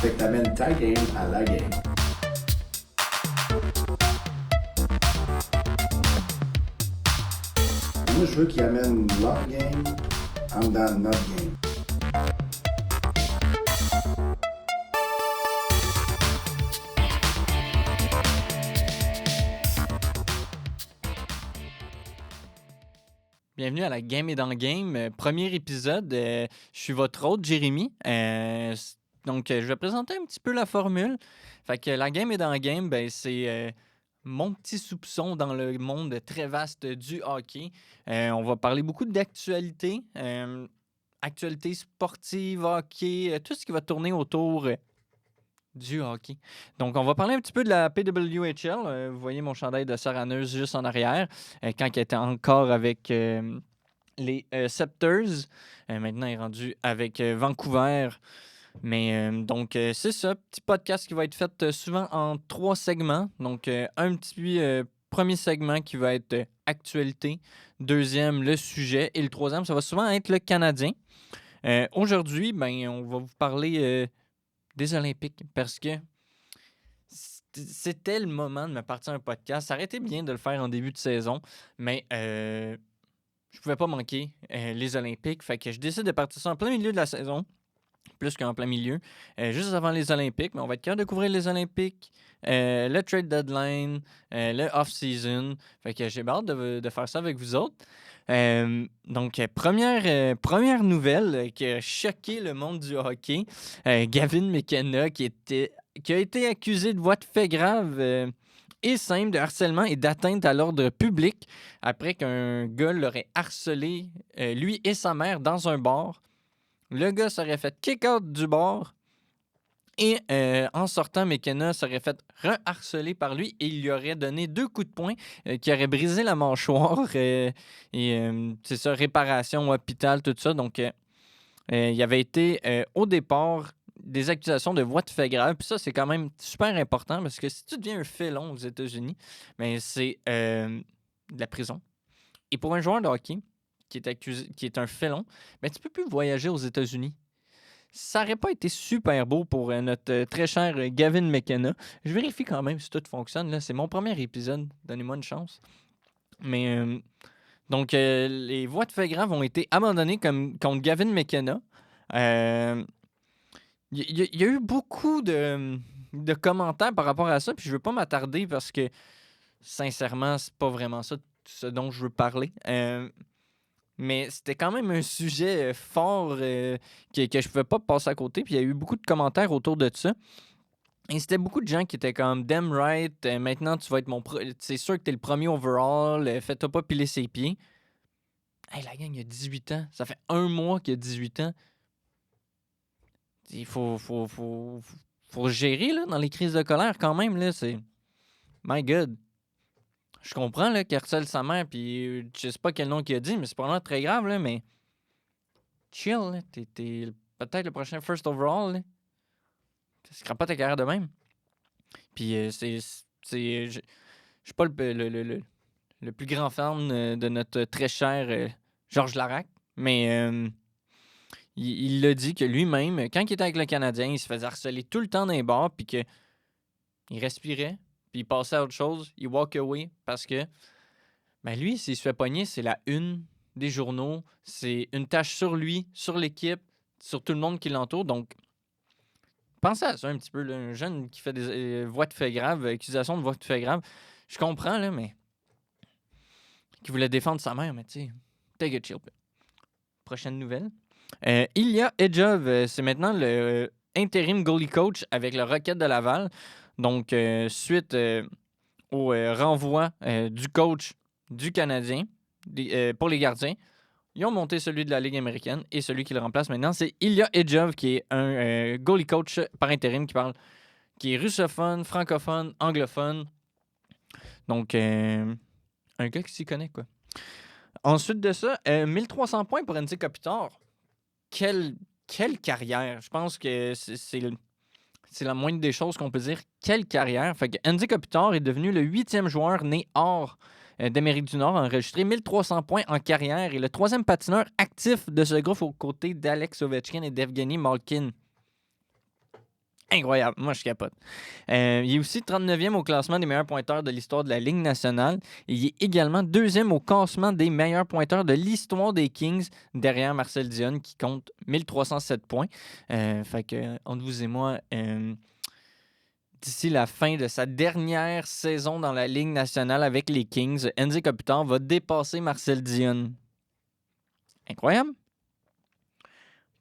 Fait que t'amènes ta game à la game. Moi, je veux qu'ils amènent leur game en dedans de notre game. Bienvenue à la Game et dans le Game. Premier épisode, je suis votre hôte, Jérémy. Donc, je vais présenter un petit peu la formule. Fait que la Game et dans le Game, c'est mon petit soupçon dans le monde très vaste du hockey. On va parler beaucoup d'actualité, actualité sportive, hockey, tout ce qui va tourner autour du hockey. Donc, on va parler un petit peu de la PWHL. Vous voyez mon chandail de Saraneuse juste en arrière, quand elle était encore avec les Scepters. Maintenant, elle est rendu avec Vancouver. Mais donc, c'est ça. Petit podcast qui va être fait souvent en 3 segments. Donc, un petit premier segment qui va être actualité. Deuxième, le sujet. Et le troisième, ça va souvent être le Canadien. Aujourd'hui, on va vous parler des Olympiques parce que c'était le moment de me partir un podcast. Ça aurait été bien de le faire en début de saison, mais je pouvais pas manquer les Olympiques. Fait que je décide de partir ça en plein milieu de la saison, plus qu'en plein milieu, juste avant les Olympiques. Mais on va être capable de couvrir les Olympiques, le trade deadline, le off-season. Fait que j'ai hâte de faire ça avec vous autres. Donc, première nouvelle qui a choqué le monde du hockey. Gavin McKenna qui a été accusé de voies de fait grave et simple de harcèlement et d'atteinte à l'ordre public après qu'un gars l'aurait harcelé, lui et sa mère, dans un bar. Le gars serait fait kick-out du bar et en sortant, McKenna serait fait re-harceler par lui et il lui aurait donné 2 coups de poing qui auraient brisé la mâchoire c'est ça, réparation, hôpital, tout ça. Donc, il y avait été au départ des accusations de voies de fait grave. Puis ça, c'est quand même super important parce que si tu deviens un félon aux États-Unis, c'est de la prison. Et pour un joueur de hockey qui est un félon, tu peux plus voyager aux États-Unis. Ça n'aurait pas été super beau pour notre très cher Gavin McKenna. Je vérifie quand même si tout fonctionne. Là. C'est mon premier épisode. Donnez-moi une chance. Mais donc, les voies de fait grave ont été abandonnées contre Gavin McKenna. Il y a eu beaucoup de commentaires par rapport à ça, puis je veux pas m'attarder parce que, sincèrement, c'est pas vraiment ça ce dont je veux parler. Mais c'était quand même un sujet fort que je pouvais pas passer à côté, puis il y a eu beaucoup de commentaires autour de ça. Et c'était beaucoup de gens qui étaient comme « Damn right, maintenant tu vas être c'est sûr que t'es le premier overall, fais-toi pas piler ses pieds. » Hey, la gang, il a 18 ans. Ça fait 1 mois qu'il a 18 ans. Il faut gérer là, dans les crises de colère quand même. Là, c'est... My God. Je comprends là, qu'il harcèle sa mère, puis je sais pas quel nom qu'il a dit, mais c'est pas vraiment très grave, là, mais... Chill, là. T'es peut-être le prochain first overall, là. Tu scrapes pas ta carrière de même. Puis je suis pas le plus grand fan de notre très cher Georges Larac, mais il l'a dit que lui-même, quand il était avec le Canadien, il se faisait harceler tout le temps dans les bars, puis qu'il respirait, puis il passait à autre chose, il walk away, parce que lui, s'il se fait pogner, c'est la une des journaux, c'est une tâche sur lui, sur l'équipe, sur tout le monde qui l'entoure, donc pensez à ça un petit peu, là, un jeune qui fait des voies de fait grave, accusations de voies de fait grave. Je comprends, là, mais qui voulait défendre sa mère, mais tu sais, take a chill. Prochaine nouvelle. Ilya Edjov, c'est maintenant le interim goalie coach avec le Rocket de Laval. Donc, suite au renvoi du coach du Canadien pour les gardiens, ils ont monté celui de la Ligue américaine et celui qui le remplace maintenant, c'est Ilya Edjov, qui est un goalie coach par intérim qui est russophone, francophone, anglophone. Donc, un gars qui s'y connaît, quoi. Ensuite de ça, 1300 points pour Andy Kopitar. Quelle carrière! Je pense que c'est la moindre des choses qu'on peut dire. Quelle carrière! Fait que Andy Kopitar est devenu le 8e joueur né hors d'Amérique du Nord à enregistrer 1300 points en carrière et le 3e patineur actif de ce groupe aux côtés d'Alex Ovechkin et d'Evgeny Malkin. Incroyable. Moi, je capote. Il est aussi 39e au classement des meilleurs pointeurs de l'histoire de la Ligue nationale. Il est également 2e au classement des meilleurs pointeurs de l'histoire des Kings, derrière Marcel Dionne, qui compte 1307 points. Fait que, entre vous et moi, d'ici la fin de sa dernière saison dans la Ligue nationale avec les Kings, Andy Kopitar va dépasser Marcel Dionne. Incroyable.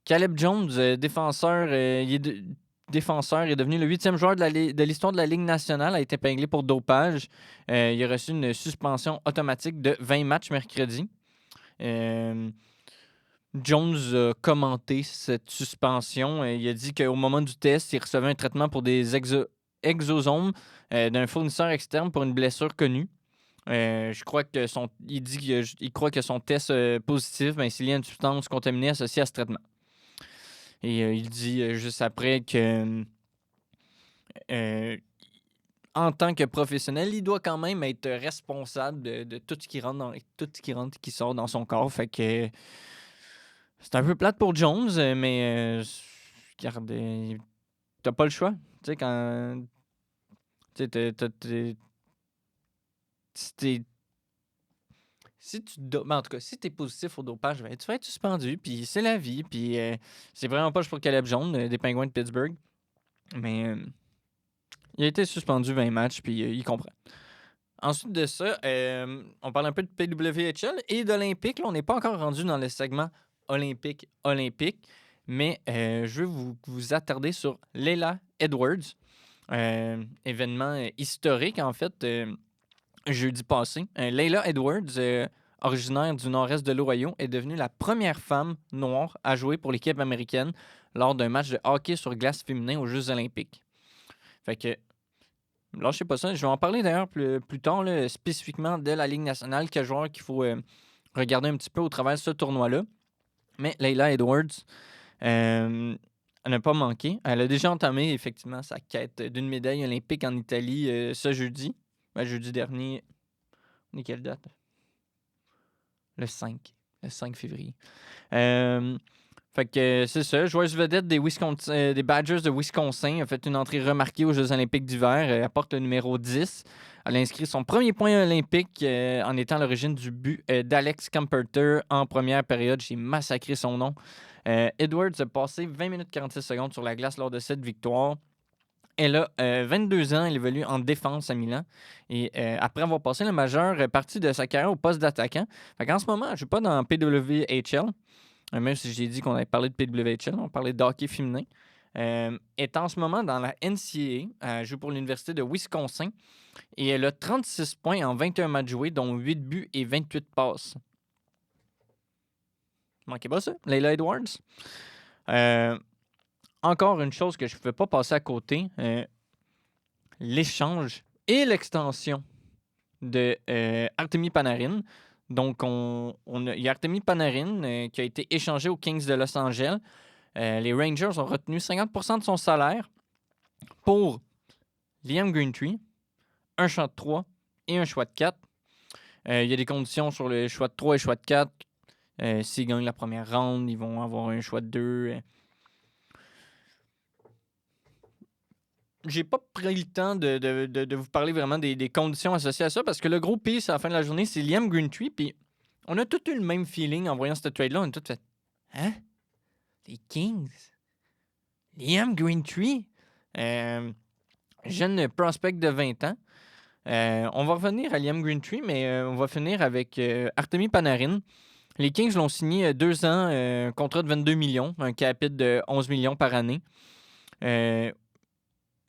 Caleb Jones, défenseur, défenseur, est devenu le 8e joueur de l'histoire de la Ligue nationale, a été épinglé pour dopage. Il a reçu une suspension automatique de 20 matchs mercredi. Jones a commenté cette suspension. Il a dit qu'au moment du test, il recevait un traitement pour des exosomes d'un fournisseur externe pour une blessure connue. Je crois que il dit qu'il croit que son test positif, s'il y a une substance contaminée associée à ce traitement. Et il dit juste après que en tant que professionnel, il doit quand même être responsable de tout ce qui rentre et qui sort dans son corps. Fait que c'est un peu plate pour Jones, mais regarde, t'as pas le choix. Tu sais, quand tu sais, en tout cas, si t'es positif au dopage, tu vas être suspendu, puis c'est la vie, puis c'est vraiment pas pour Caleb Jones, des Penguins de Pittsburgh. Mais il a été suspendu 20 matchs, puis il comprend. Ensuite de ça, on parle un peu de PWHL et d'Olympique. Là, on n'est pas encore rendu dans le segment olympique, mais je veux vous attarder sur Leila Edwards. Événement historique, en fait, jeudi passé. Leila Edwards, originaire du nord-est de l'Ohio, est devenue la première femme noire à jouer pour l'équipe américaine lors d'un match de hockey sur glace féminin aux Jeux olympiques. Fait que, lâchez pas ça. Je vais en parler d'ailleurs plus tard, là, spécifiquement de la Ligue nationale, quel joueur qu'il faut regarder un petit peu au travers de ce tournoi-là. Mais Leila Edwards, elle n'a pas manqué. Elle a déjà entamé effectivement sa quête d'une médaille olympique en Italie ce jeudi. Jeudi dernier. On est quelle date? Le 5 février. Fait que c'est ça. Joueuse vedette des Badgers de Wisconsin a fait une entrée remarquée aux Jeux olympiques d'hiver. Elle apporte le numéro 10. Elle a inscrit son premier point olympique en étant à l'origine du but d'Alex Camperter en première période. J'ai massacré son nom. Edwards a passé 20 minutes 46 secondes sur la glace lors de cette victoire. Elle a 22 ans, elle évolue en défense à Milan. Et après avoir passé la majeure partie de sa carrière au poste d'attaquant, en ce moment, elle ne joue pas dans PWHL. Même si j'ai dit qu'on avait parlé de PWHL, on parlait de hockey féminin. Est en ce moment dans la NCAA. Elle joue pour l'Université de Wisconsin. Et elle a 36 points en 21 matchs joués, dont 8 buts et 28 passes. Manquez pas ça, Leila Edwards. Encore une chose que je ne pouvais pas passer à côté, l'échange et l'extension de Artemi Panarin. Donc, il y a Artemi Panarin qui a été échangé aux Kings de Los Angeles. Les Rangers ont retenu 50% de son salaire pour Liam Greentree, un choix de 3 et un choix de 4. Il y a des conditions sur le choix de 3 et le choix de 4. S'ils gagnent la première ronde, ils vont avoir un choix de 2. J'ai pas pris le temps de vous parler vraiment des conditions associées à ça parce que le gros piece à la fin de la journée, c'est Liam Greentree. Puis on a tous eu le même feeling en voyant ce trade-là. On a tous fait hein? Les Kings? Liam Greentree? Jeune prospect de 20 ans. On va revenir à Liam Greentree, mais on va finir avec Artemi Panarin. Les Kings l'ont signé 2 ans, un contrat de 22 millions, un capite de 11 millions par année.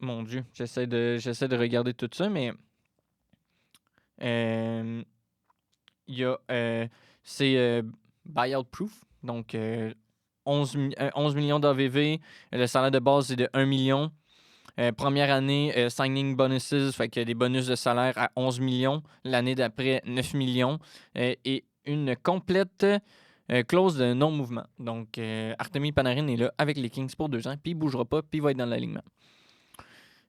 Mon Dieu, j'essaie de regarder tout ça, mais il y a c'est buyout proof, donc 11 millions d'AVV, le salaire de base est de 1 million. Première année, signing bonuses, fait qu'il y a des bonus de salaire à 11 millions. L'année d'après, 9 millions. Et une complète clause de non-mouvement. Donc, Artemi Panarin est là avec les Kings pour 2 ans, puis il ne bougera pas, puis il va être dans l'alignement.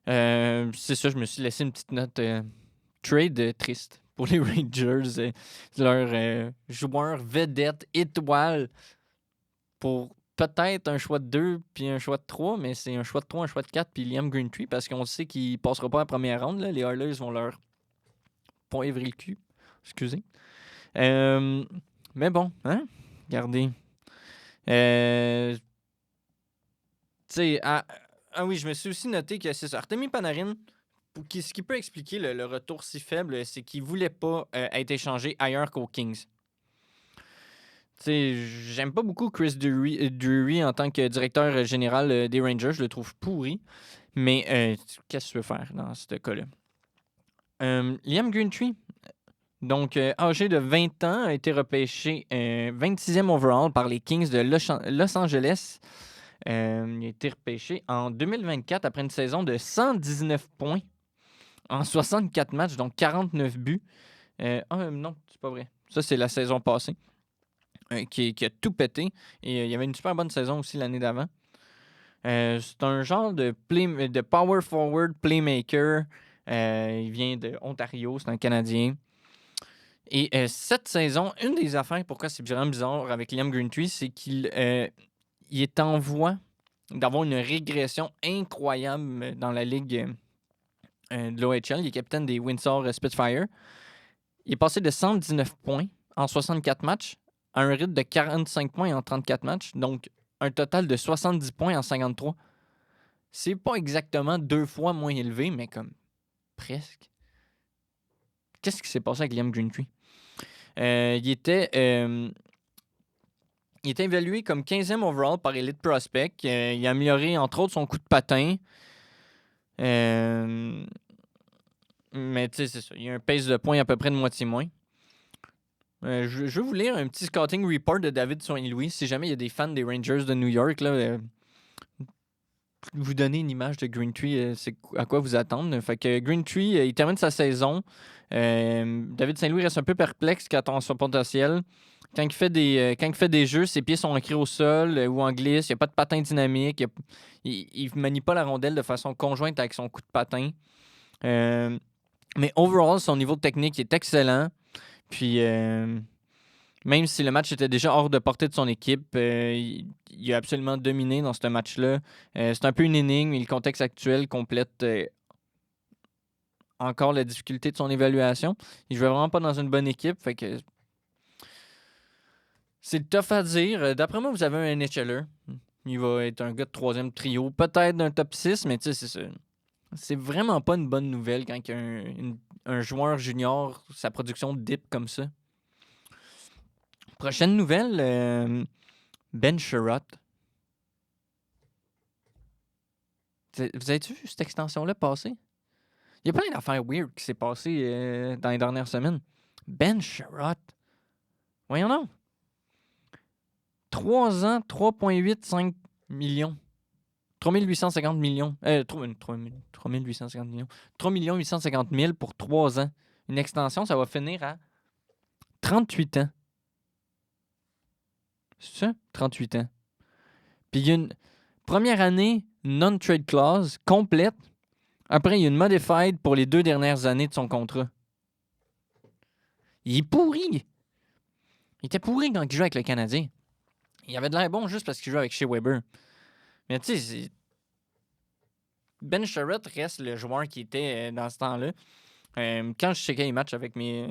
C'est ça, je me suis laissé une petite note trade triste pour les Rangers. Leur joueur vedette étoile pour peut-être un choix de 2 puis un choix de 3, mais c'est un choix de 3, un choix de 4 puis Liam Greentree parce qu'on sait qu'il passera pas la première ronde. Là. Les Oilers vont leur poivrer le cul. Excusez. Mais bon, hein? Regardez. Tu sais, ah oui, je me suis aussi noté que c'est ça. Artemi Panarin, ce qui peut expliquer le retour si faible, c'est qu'il voulait pas être échangé ailleurs qu'aux Kings. Tu sais, j'aime pas beaucoup Chris Drury en tant que directeur général des Rangers. Je le trouve pourri. Mais qu'est-ce que tu veux faire dans ce cas-là? Liam Greentree, donc âgé de 20 ans, a été repêché 26e overall par les Kings de Los Angeles. Il a été repêché en 2024 après une saison de 119 points en 64 matchs, donc 49 buts. Non, c'est pas vrai. Ça, c'est la saison passée qui a tout pété. Et il y avait une super bonne saison aussi l'année d'avant. C'est un genre de power forward playmaker. Il vient de Ontario, c'est un Canadien. Et cette saison, une des affaires, pourquoi c'est vraiment bizarre avec Liam Greentree, c'est qu'il est en voie d'avoir une régression incroyable dans la ligue de l'OHL. Il est capitaine des Windsor Spitfire. Il est passé de 119 points en 64 matchs à un rythme de 45 points en 34 matchs. Donc, un total de 70 points en 53. C'est pas exactement 2 fois moins élevé, mais comme presque. Qu'est-ce qui s'est passé avec Liam Greentree? Il était évalué comme 15e overall par Elite Prospect. Il a amélioré, entre autres, son coup de patin. Mais tu sais, c'est ça. Il y a un pace de points à peu près de moitié moins. Je vais vous lire un petit scouting report de David Saint-Louis. Si jamais il y a des fans des Rangers de New York, là, vous donner une image de Greentree, c'est à quoi vous attendre. Fait que Greentree, il termine sa saison. David Saint-Louis reste un peu perplexe quant à son potentiel. Quand il fait des jeux, ses pieds sont ancrés au sol ou en glisse. Il n'y a pas de patin dynamique. Il ne manie pas la rondelle de façon conjointe avec son coup de patin. Mais overall, son niveau de technique est excellent. Puis, même si le match était déjà hors de portée de son équipe, il a absolument dominé dans ce match-là. C'est un peu une énigme. Et le contexte actuel complète encore la difficulté de son évaluation. Il ne joue vraiment pas dans une bonne équipe. Fait que c'est tough à dire. D'après moi, vous avez un NHLer. Il va être un gars de 3e trio. Peut-être d'un top 6, mais tu sais, c'est ça. C'est vraiment pas une bonne nouvelle quand un joueur junior, sa production dip comme ça. Prochaine nouvelle, Ben Sherratt. Vous avez-tu vu cette extension-là passer? Il y a plein d'affaires weird qui s'est passé dans les dernières semaines. Ben Sherratt. Voyons donc. 3 ans, 3,85 millions. 3850 millions. 3850 millions. 3 850 000 pour 3 ans. Une extension, ça va finir à 38 ans. C'est ça? 38 ans. Puis il y a une première année non-trade clause complète. Après, il y a une modified pour les 2 dernières années de son contrat. Il est pourri. Il était pourri quand il jouait avec le Canadien. Il avait de l'air bon juste parce qu'il jouait avec Shea Weber. Mais tu sais, Ben Sherratt reste le joueur qui était dans ce temps-là. Quand je checkais les matchs avec mes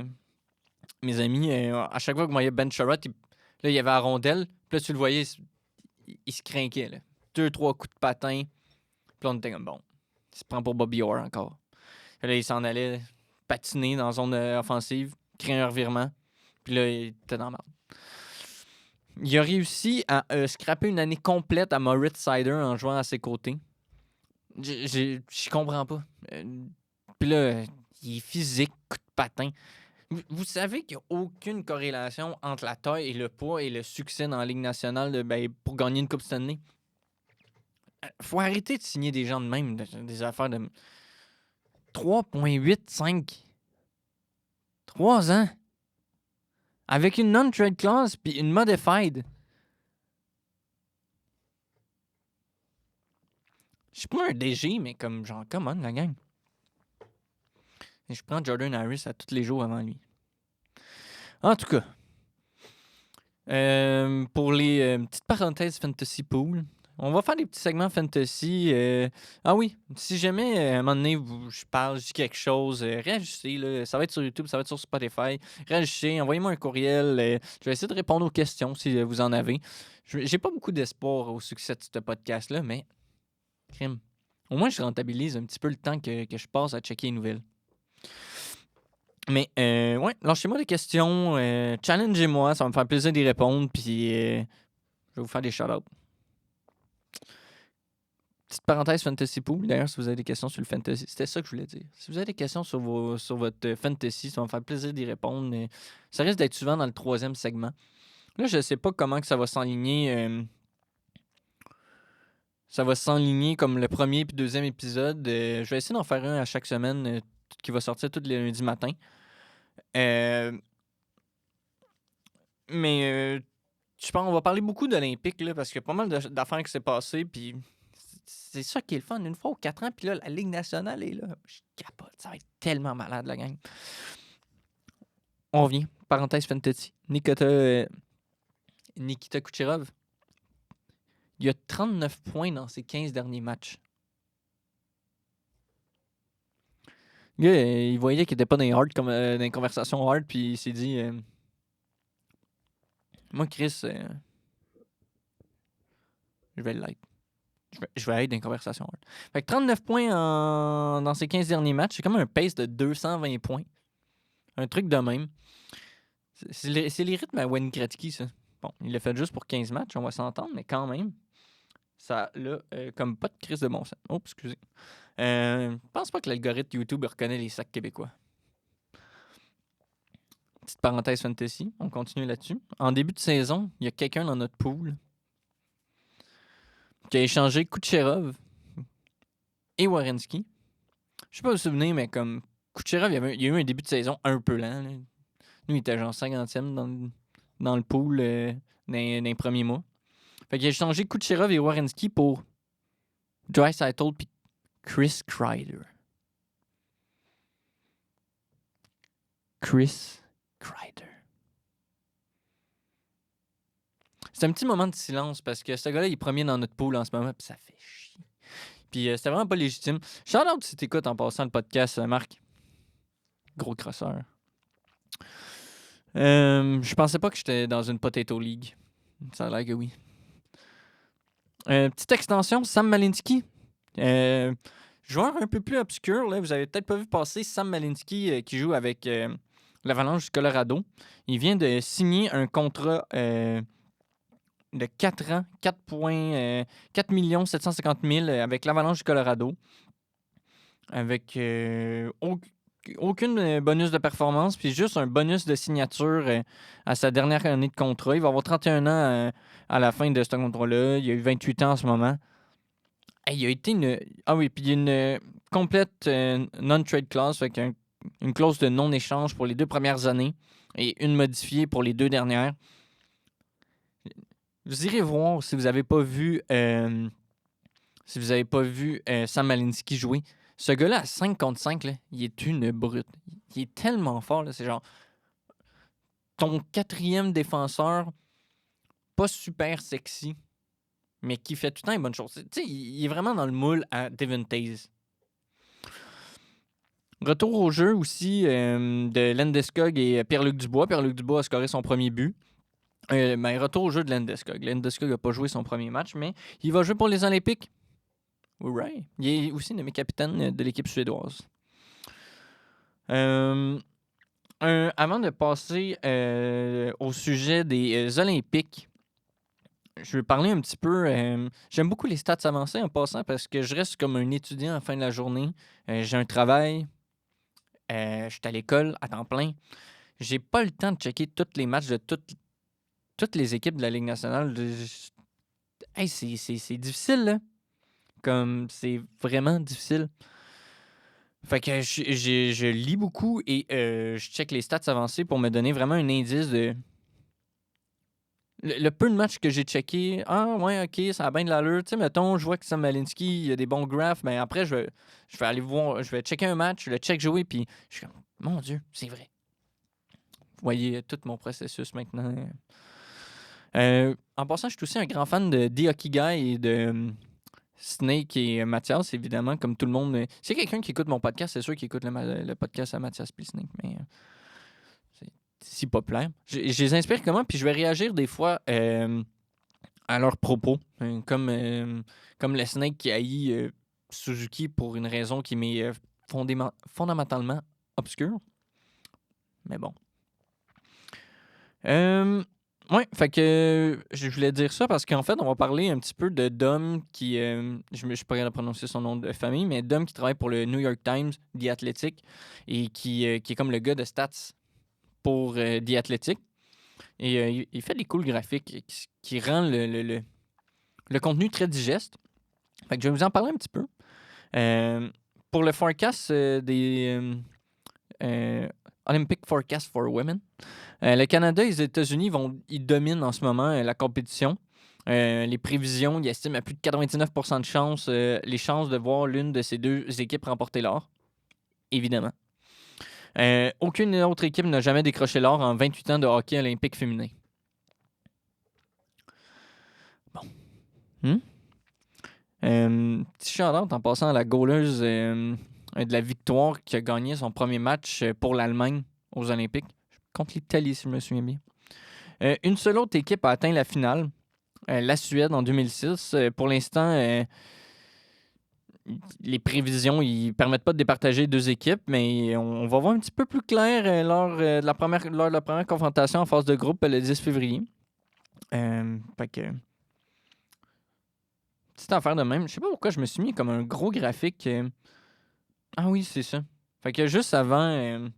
amis, à chaque fois que je voyais Ben Sherratt, là, il y avait la rondelle. Puis là, tu le voyais, il se craquait. Là. 2-3 coups de patin. Puis là, on était comme bon. Il se prend pour Bobby Orr encore. Puis là, il s'en allait patiner dans la zone offensive, créer un revirement. Puis là, il était dans la merde. Il a réussi à scraper une année complète à Moritz Seider en jouant à ses côtés. Je comprends pas. Puis là, il est physique, coup de patin. Vous savez qu'il n'y a aucune corrélation entre la taille et le poids et le succès dans la Ligue nationale pour gagner une Coupe Stanley. Faut arrêter de signer des gens de même, des affaires de 3,85. 3 ans. Avec une non-trade clause puis une modified. Je suis pas un DG, mais comme genre, come on, la gang. Et je prends Jordan Harris à tous les jours avant lui. En tout cas, Pour les petites parenthèses Fantasy Pool, on va faire des petits segments Fantasy. Ah oui, si jamais à un moment donné je parle, je dis quelque chose, réagissez. Là, ça va être sur YouTube, ça va être sur Spotify. Réagissez, envoyez-moi un courriel. Je vais essayer de répondre aux questions si vous en avez. J'ai pas beaucoup d'espoir au succès de ce podcast-là, mais crime. Au moins, je rentabilise un petit peu le temps que je passe à checker les nouvelles. Mais ouais, lâchez-moi des questions, challengez-moi, ça va me faire plaisir d'y répondre, puis je vais vous faire des shout-outs. Petite parenthèse Fantasy Pool, d'ailleurs, si vous avez des questions sur le Fantasy, c'était ça que je voulais dire. Si vous avez des questions sur votre Fantasy, ça va me faire plaisir d'y répondre. Ça risque d'être souvent dans le 3e segment. Là, je sais pas comment que ça va s'enligner. Ça va s'enligner comme le 1er puis 2e épisode. Je vais essayer d'en faire un à chaque semaine qui va sortir tous les lundis matin. Mais je pense qu'on va parler beaucoup d'Olympique là, parce qu'il y a pas mal d'affaires qui s'est passé. Puis c'est ça qui est le fun. Une fois aux 4 ans, puis là, la Ligue nationale est là. Je capote. Ça va être tellement malade, la gang. On revient. Parenthèse fantasy. Nikita Kucherov. Il a 39 points dans ses 15 derniers matchs. Le gars, il voyait qu'il était pas dans les hard, dans les conversations hard, puis il s'est dit moi, Chris, je vais l'être. Je vais être dans les conversations hard. Fait que 39 points dans ses 15 derniers matchs, c'est comme un pace de 220 points. Un truc de même. C'est les rythmes à Wayne Gretzky, ça. Bon, il l'a fait juste pour 15 matchs, on va s'entendre, mais quand même, ça là, comme pas de crise de bon sens. Oh, excusez. Je pense pas que l'algorithme YouTube reconnaît les sacs québécois. Petite parenthèse fantasy, on continue là-dessus. En début de saison, il y a quelqu'un dans notre pool qui a échangé Kucherov et Werenski. Je sais pas vous souvenir, mais comme Kucherov, il y a eu un début de saison un peu lent. Là. Nous, il était genre 50e dans le pool dans les premiers mois. Fait qu'il a échangé Kucherov et Werenski pour Draisaitl et Chris Kreider. Chris Kreider. C'est un petit moment de silence parce que ce gars-là, il est premier dans notre pool en ce moment, puis ça fait chier. Puis c'était vraiment pas légitime. Shout-out si t'écoutes en passant le podcast, Marc. Gros crosseur. Je pensais pas que j'étais dans une Potato League. Ça a l'air que oui. Petite extension, Sam Malinski. Joueur un peu plus obscur, là, vous avez peut-être pas vu passer Sam Malinski qui joue avec l'Avalanche du Colorado. Il vient de signer un contrat de 4 ans, 4 750 000 avec l'Avalanche du Colorado. Avec aucune bonus de performance, puis juste un bonus de signature à sa dernière année de contrat. Il va avoir 31 ans à la fin de ce contrat-là. Il a eu 28 ans en ce moment. Il y a été une... Ah oui, puis il y a une complète non-trade clause, fait une clause de non-échange pour les 2 premières années et une modifiée pour les 2 dernières. Vous irez voir si vous n'avez pas vu Sam Malinski jouer. Ce gars-là, à 5 contre 5, là, il est une brute. Il est tellement fort. Là, c'est genre ton 4e défenseur, pas super sexy, mais qui fait tout le temps les bonnes choses. Tu sais, il est vraiment dans le moule à Devin Taze. Retour au jeu aussi de Landeskog et Pierre-Luc Dubois. Pierre-Luc Dubois a scoré son premier but. Mais retour au jeu de Landeskog. Landeskog n'a pas joué son premier match, mais il va jouer pour les Olympiques. Right. Il est aussi nommé capitaine de l'équipe suédoise. Avant de passer au sujet des Olympiques, je vais parler un petit peu. J'aime beaucoup les stats avancées en passant parce que je reste comme un étudiant à la fin de la journée. J'ai un travail. Je suis à l'école à temps plein. J'ai pas le temps de checker tous les matchs de toutes les équipes de la Ligue nationale. Hey, c'est difficile, là. Comme, c'est vraiment difficile. Fait que je lis beaucoup et je check les stats avancées pour me donner vraiment un indice de... Le peu de matchs que j'ai checké, ah ouais, ok, ça a bien de l'allure. Tu sais, mettons, je vois que Sam Malinski, il a des bons graphes, mais après, je vais aller voir, je vais checker un match, je le check jouer, puis je suis comme, mon Dieu, c'est vrai. Vous voyez tout mon processus maintenant. En passant, je suis aussi un grand fan de The Hockey Guy et de Snake et Mathias, évidemment, comme tout le monde. C'est quelqu'un qui écoute mon podcast, c'est sûr qu'il écoute le podcast à Mathias puis Snake, mais c'est si populaire. Je les inspire comment, puis je vais réagir des fois à leurs propos, comme le Snake qui haït Suzuki pour une raison qui m'est fondamentalement obscure. Mais bon. Ouais, fait que je voulais dire ça parce qu'en fait, on va parler un petit peu de Dom qui, je suis pas capable de prononcer son nom de famille, mais Dom qui travaille pour le New York Times, The Athletic, et qui est comme le gars de stats pour The Athletic. Et il fait des cool graphiques qui rend le contenu très digeste. Fait que je vais vous en parler un petit peu. Pour le forecast des Olympic Forecast for Women, le Canada et les États-Unis ils dominent en ce moment la compétition. Les prévisions, ils estiment à plus de 99% de chances les chances de voir l'une de ces deux équipes remporter l'or. Évidemment. Aucune autre équipe n'a jamais décroché l'or en 28 ans de hockey olympique féminin. Bon. Petit shout-out en passant à la goaleuse de la victoire qui a gagné son premier match pour l'Allemagne aux Olympiques. Contre l'Italie, si je me souviens bien. Une seule autre équipe a atteint la finale, la Suède en 2006. Pour l'instant, les prévisions ne permettent pas de départager deux équipes, mais on va voir un petit peu plus clair lors de la première confrontation en phase de groupe le 10 février. Fait que... Petite affaire de même. Je sais pas pourquoi je me suis mis comme un gros graphique. Ah oui, c'est ça. Fait que juste avant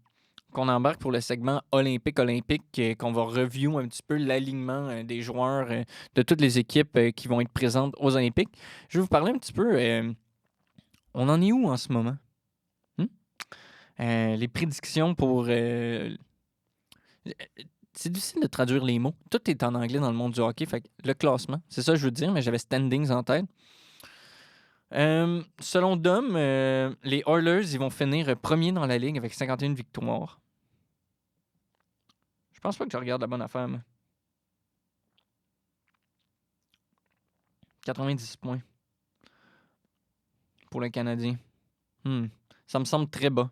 qu'on embarque pour le segment olympique, qu'on va review un petit peu l'alignement des joueurs de toutes les équipes qui vont être présentes aux Olympiques, je vais vous parler un petit peu. On en est où en ce moment? Les prédictions pour... c'est difficile de traduire les mots. Tout est en anglais dans le monde du hockey. Fait que le classement, c'est ça que je veux dire, mais j'avais standings en tête. Selon Dom, les Oilers ils vont finir premiers dans la ligue avec 51 victoires. Je pense pas que je regarde la bonne affaire, moi. 90 points pour le Canadien. Ça me semble très bas.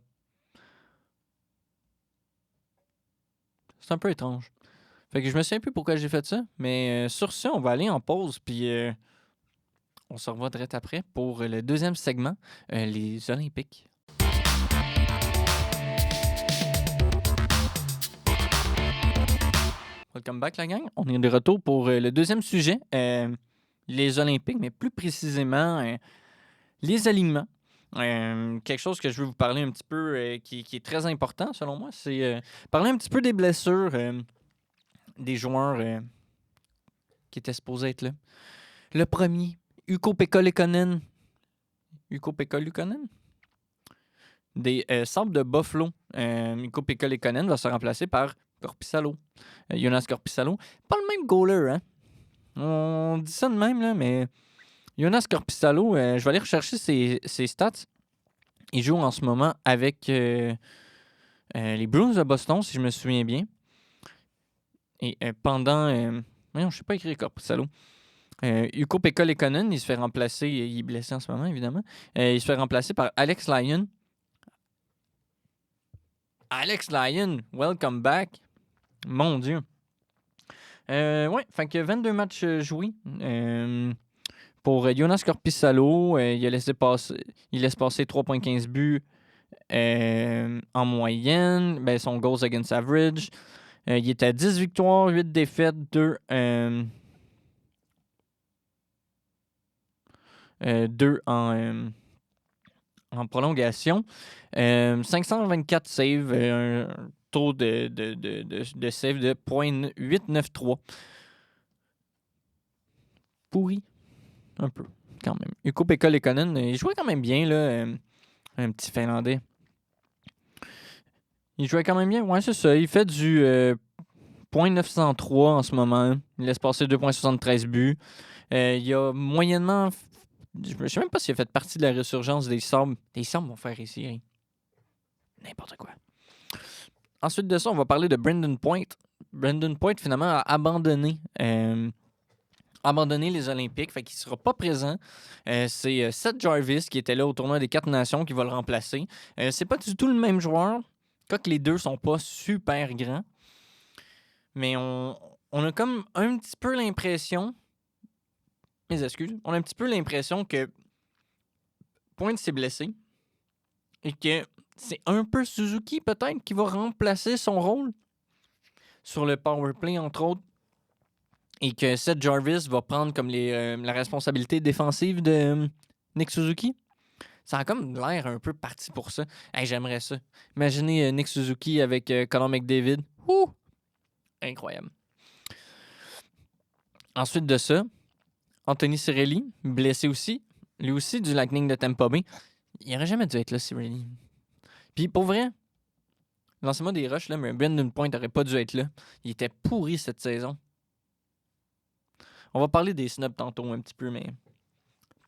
C'est un peu étrange. Fait que je me souviens plus pourquoi j'ai fait ça, mais sur ce, on va aller en pause, puis on se revoit direct après pour le deuxième segment, les Olympiques. Welcome back, la gang. On est de retour pour le deuxième sujet, les Olympiques, mais plus précisément les alignements. Quelque chose que je veux vous parler un petit peu qui est très important selon moi, c'est parler un petit peu des blessures des joueurs qui étaient supposés être là. Le premier, Ukko-Pekka Luukkonen. Ukko-Pekka Luukkonen? Des Sabres de Buffalo. Ukko-Pekka Luukkonen va se remplacer par Korpisalo. Jonas Korpisalo. Pas le même goaler, hein? On dit ça de même, là, mais Jonas Korpisalo, je vais aller rechercher ses stats. Il joue en ce moment avec les Bruins de Boston, si je me souviens bien. Et pendant... je ne sais pas écrire Korpisalo. Ukko-Pekka Luukkonen, il se fait remplacer... Il est blessé en ce moment, évidemment. Il se fait remplacer par Alex Lyon. Alex Lyon, welcome back. Mon Dieu. Ouais, fait que 22 matchs joués. Pour Jonas Korpisalo, il laisse passer 3,15 buts en moyenne. Ben, son goals against average. Il est à 10 victoires, 8 défaites, 2 en prolongation. 524 saves, un taux de save de 0.893. Pourri. Un peu, quand même. Ukko-Pekka Luukkonen, il jouait quand même bien, là. Un petit Finlandais. Il jouait quand même bien. Ouais, c'est ça. Il fait du 0.903 en ce moment. Il laisse passer 2,73 buts. Il a moyennement... Je ne sais même pas s'il a fait partie de la résurgence des Sabres. Les Sabres vont faire ici. Hein. N'importe quoi. Ensuite de ça, on va parler de Brandon Point. Brandon Point, finalement, a abandonné les Olympiques, fait qu'il ne sera pas présent. C'est Seth Jarvis qui était là au tournoi des 4 nations qui va le remplacer. C'est pas du tout le même joueur, quoique les deux sont pas super grands. Mais on a comme un petit peu l'impression... Mes excuses. On a un petit peu l'impression que Point s'est blessé et que c'est un peu Suzuki peut-être qui va remplacer son rôle sur le powerplay, entre autres, et que Seth Jarvis va prendre comme la responsabilité défensive de Nick Suzuki. Ça a comme l'air un peu parti pour ça. Hey, j'aimerais ça. Imaginez Nick Suzuki avec Connor McDavid. Ouh! Incroyable. Ensuite de ça, Anthony Cirelli, blessé aussi. Lui aussi du Lightning de Tampa Bay. Il n'aurait jamais dû être là, Cirelli. Puis pour vrai, lancez-moi des rushs, là, mais Brandon Point n'aurait pas dû être là. Il était pourri cette saison. On va parler des snubs tantôt un petit peu, mais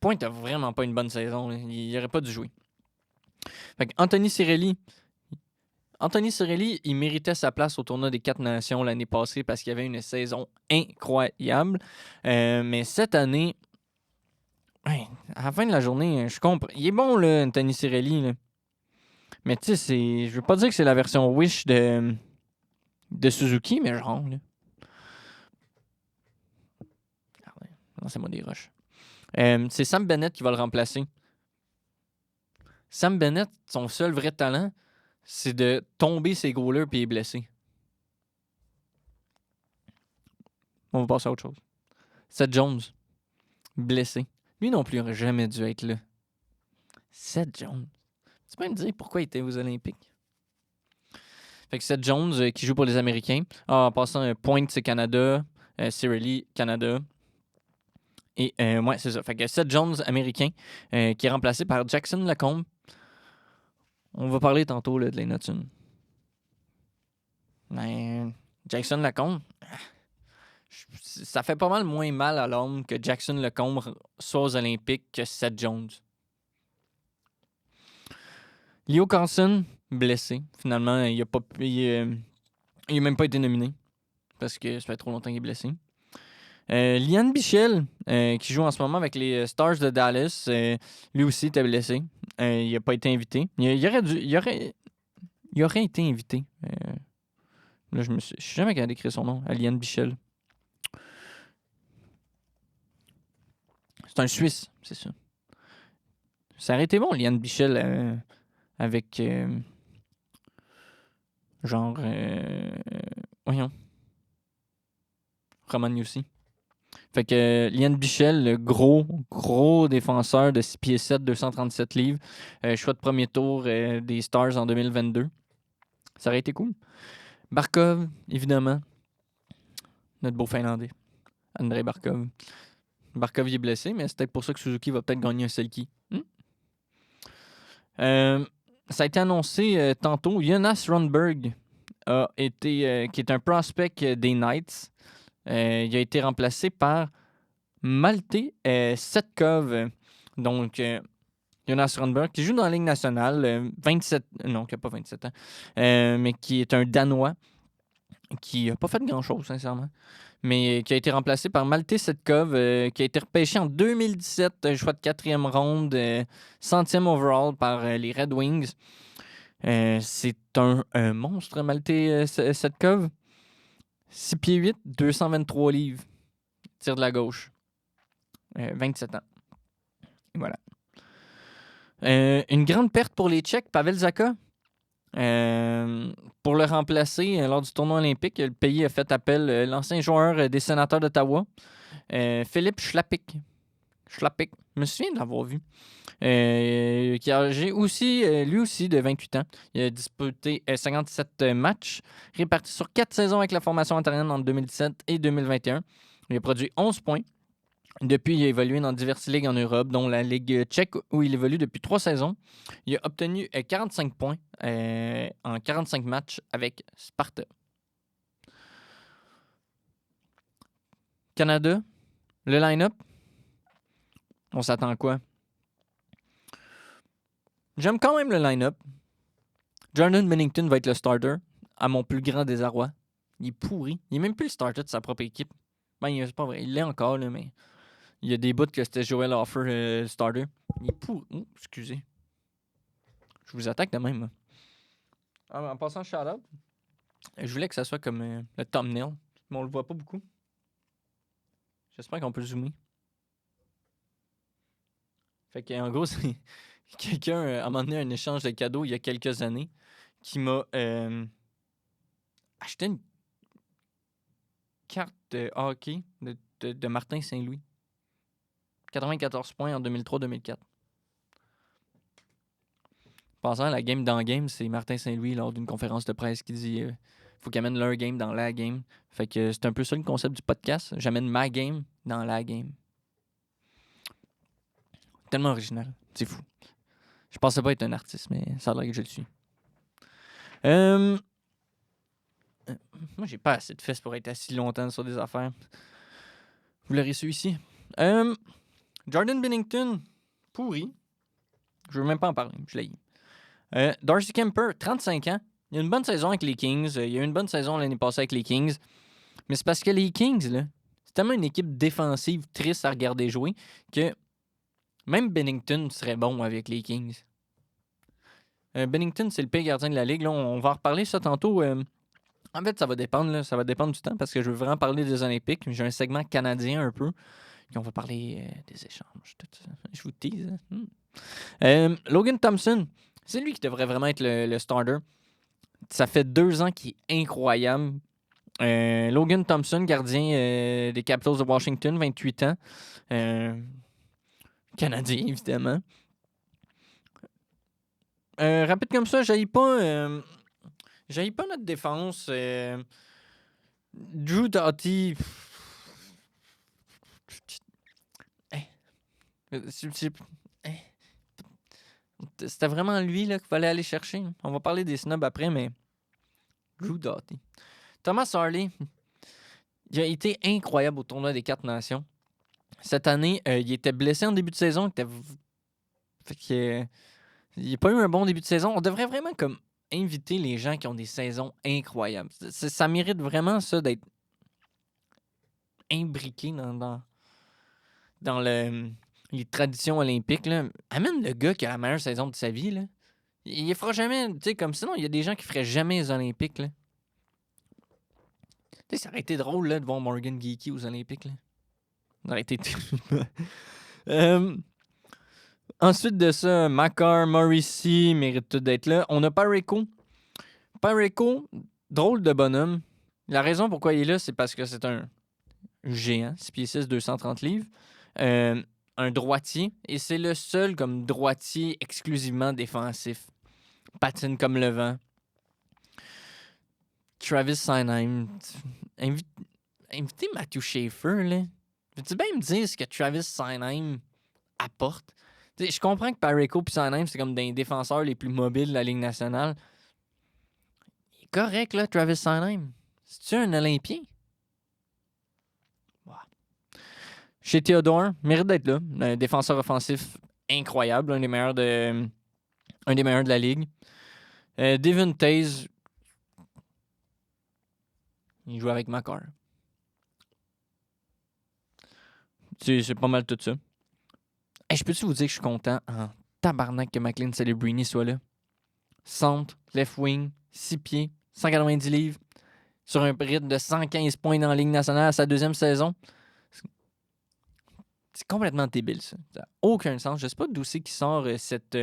Point n'a vraiment pas une bonne saison. Là. Il n'aurait pas dû jouer. Fait que Anthony Cirelli, il méritait sa place au tournoi des 4 nations l'année passée parce qu'il avait une saison incroyable. Mais cette année, ouais, à la fin de la journée, je comprends. Il est bon, là, Anthony Cirelli. Là. Mais tu sais, je veux pas dire que c'est la version Wish de Suzuki, mais genre, là. Ah ouais, lancez-moi des rushs. C'est Sam Bennett qui va le remplacer. Sam Bennett, son seul vrai talent, c'est de tomber ses goalers puis il est blessé. On va passer à autre chose. Seth Jones, blessé. Lui non plus, il n'aurait jamais dû être là. Seth Jones. Tu peux me dire pourquoi il était aux Olympiques? Fait que Seth Jones, qui joue pour les Américains. En passant, Point, c'est Canada. Cirelli, Canada. Et ouais, c'est ça. Fait que Seth Jones, américain, qui est remplacé par Jackson Lacombe. On va parler tantôt là, de les Neptunes. Mais Jackson Lacombe, ça fait pas mal moins mal à l'homme que Jackson Lacombe soit aux Olympiques que Seth Jones. Leo Carlson, blessé. Finalement, il n'a même pas été nominé parce que ça fait trop longtemps qu'il est blessé. Lian Bichel, qui joue en ce moment avec les Stars de Dallas, lui aussi était blessé. Il n'a pas été invité. Il aurait été invité. Là, je suis jamais capable d'écrire son nom. Lian Bichel. C'est un Suisse, c'est ça. Ça aurait été bon, Lian Bichel, avec voyons. Roman Yossi. Fait que Lian Bichel, le gros défenseur de 6 pieds 7, 237 livres. Choix de premier tour des Stars en 2022. Ça aurait été cool. Barkov, évidemment. Notre beau Finlandais. Andrei Barkov. Barkov, il est blessé, mais c'est peut-être pour ça que Suzuki va peut-être gagner un Selkie. Ça a été annoncé tantôt. Jonas Rundberg qui est un prospect des Knights. Il a été remplacé par Malte Setkov. Donc, Jonas Rundberg, qui joue dans la Ligue nationale, 27... Non, qui n'a pas 27 ans, mais qui est un Danois, qui n'a pas fait grand-chose, sincèrement, mais qui a été remplacé par Malte Setkov, qui a été repêché en 2017, choix de 4e ronde, 100e overall par les Red Wings. C'est un monstre, Malte Setkov. 6 pieds 8, 223 livres. Tire de la gauche. 27 ans. Et voilà. Une grande perte pour les Tchèques, Pavel Zacha. Pour le remplacer lors du tournoi olympique, le pays a fait appel l'ancien joueur des Sénateurs d'Ottawa, Philippe Schlappick. Je me souviens de l'avoir vu. Qui a âgé aussi, lui aussi de 28 ans. Il a disputé 57 matchs, répartis sur 4 saisons avec la formation ontarienne en 2017 et 2021. Il a produit 11 points. Depuis, il a évolué dans diverses ligues en Europe, dont la Ligue tchèque, où il évolue depuis 3 saisons. Il a obtenu 45 points en 45 matchs avec Sparta. Canada, le line-up, on s'attend à quoi? J'aime quand même le line-up. Jordan Binnington va être le starter à mon plus grand désarroi. Il est pourri. Il est même plus le starter de sa propre équipe. Ben, c'est pas vrai. Il l'est encore, là, mais il y a des bouts que c'était Joel Offer, le starter. Il est pourri. Oh, excusez. Je vous attaque de même. En passant, shout-out. Je voulais que ça soit comme le thumbnail, mais on le voit pas beaucoup. J'espère qu'on peut le zoomer. Fait qu'en gros, c'est quelqu'un a donné un échange de cadeaux il y a quelques années qui m'a acheté une carte de hockey de Martin Saint-Louis. 94 points en 2003-2004. Pensant à la game dans game, c'est Martin Saint-Louis lors d'une conférence de presse qui dit faut qu'ils amènent leur game dans la game. Fait que c'est un peu ça le concept du podcast. J'amène ma game dans la game. Tellement original. C'est fou. Je pensais pas être un artiste, mais ça a l'air que je le suis. Moi, j'ai pas assez de fesses pour être assis longtemps sur des affaires. Vous l'aurez su ici. Jordan Binnington, pourri. Je veux même pas en parler. Je l'ai. Darcy Kemper, 35 ans. Il a une bonne saison avec les Kings. Il y a eu une bonne saison l'année passée avec les Kings. Mais c'est parce que les Kings, là, c'est tellement une équipe défensive triste à regarder jouer que même Binnington serait bon avec les Kings. Binnington, c'est le pire gardien de la Ligue. Là, on va en reparler ça tantôt. En fait, ça va dépendre. Là, ça va dépendre du temps parce que je veux vraiment parler des Olympiques. J'ai un segment canadien un peu. Puis on va parler des échanges. Tout ça. Je vous tease. Logan Thompson, c'est lui qui devrait vraiment être le starter. Ça fait 2 ans qu'il est incroyable. Logan Thompson, gardien des Capitals de Washington, 28 ans. Canadien, évidemment. Rapide comme ça, j'haïs pas notre défense. Drew Doughty. C'était vraiment lui là, qu'il fallait aller chercher. On va parler des snobs après, mais Drew Doughty. Thomas Harley, il a été incroyable au tournoi des 4 nations. Cette année, il était blessé en début de saison. Fait que, il n'a pas eu un bon début de saison. On devrait vraiment comme inviter les gens qui ont des saisons incroyables. Ça mérite vraiment ça d'être imbriqué dans les traditions olympiques. Là. Amène le gars qui a la meilleure saison de sa vie. Là. Il ne fera jamais, tu sais, comme sinon, il y a des gens qui feraient jamais les Olympiques. Là. Tu sais, ça aurait été drôle là, de voir Morgan Geekie aux Olympiques. Là. Ça aurait été... Ensuite de ça, Makar, Morrissey méritent tout d'être là. On a Parayko. Parayko, drôle de bonhomme. La raison pourquoi il est là, c'est parce que c'est un géant, 6 pieds 6, 230 livres. Un droitier. Et c'est le seul comme droitier exclusivement défensif. Patine comme le vent. Travis Sanheim. Invitez Matthew Schaefer, là. Veux-tu bien me dire ce que Travis Sanheim apporte? T'sais, je comprends que Parayko et Sanheim, c'est comme des défenseurs les plus mobiles de la Ligue nationale. Il est correct, là, Travis Sanheim. C'est-tu un Olympien? Wow. Chez Theodore, mérite d'être là. Un défenseur offensif incroyable, un des meilleurs de la Ligue. Devin Taze, il joue avec Makar. C'est pas mal tout ça. Hey, je peux-tu vous dire que je suis content en tabarnak que McLean Celebrini soit là? Centre, left wing, 6 pieds, 190 livres, sur un rythme de 115 points dans la Ligue nationale à sa 2e saison. C'est complètement débile, ça. Ça n'a aucun sens. Je sais pas d'où c'est qui sort cette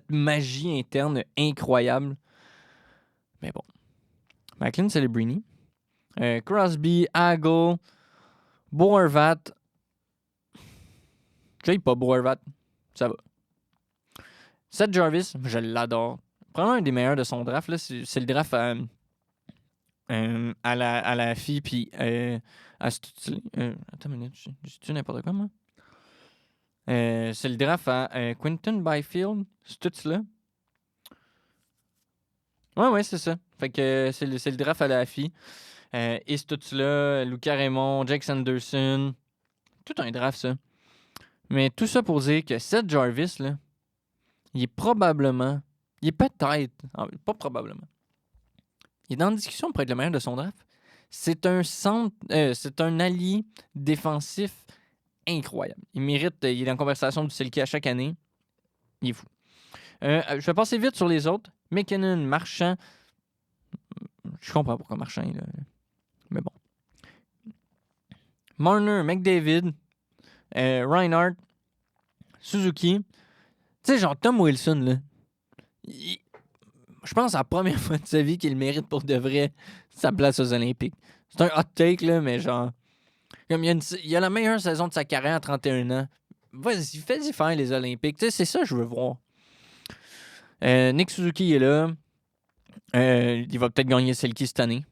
magie interne incroyable. Mais bon. McLean Celebrini. Crosby, Hagel, Boervat. J'aime pas Boervat. Ça va. Seth Jarvis, je l'adore. Probablement un des meilleurs de son draft. Là. C'est le draft à la fille puis à Stutzley. Attends une minute, j'ai-tu n'importe quoi, moi? C'est le draft à Quinton Byfield, Stutzley. Ouais, c'est ça. Fait que c'est le draft à la fille. Et Stutzley, Lucas Raymond, Jake Sanderson. Tout un draft, ça. Mais tout ça pour dire que Seth Jarvis, là, il est peut-être, pas probablement, Il est dans la discussion pour être le meilleur de son draft. C'est un allié défensif incroyable. Il est dans la conversation du Selkie à chaque année. Il est fou. Je vais passer vite sur les autres. McKinnon, Marchand. Je comprends pourquoi Marchand est là. Mais bon. Marner, McDavid, Reinhardt, Suzuki. Tu sais, genre Tom Wilson, là. Je pense que c'est la première fois de sa vie qu'il mérite pour de vrai sa place aux Olympiques. C'est un hot take, là, mais genre... Comme il a la meilleure saison de sa carrière à 31 ans. Vas-y, fais-y faire les Olympiques. Tu sais, c'est ça que je veux voir. Nick Suzuki est là. Il va peut-être gagner Selkie cette année.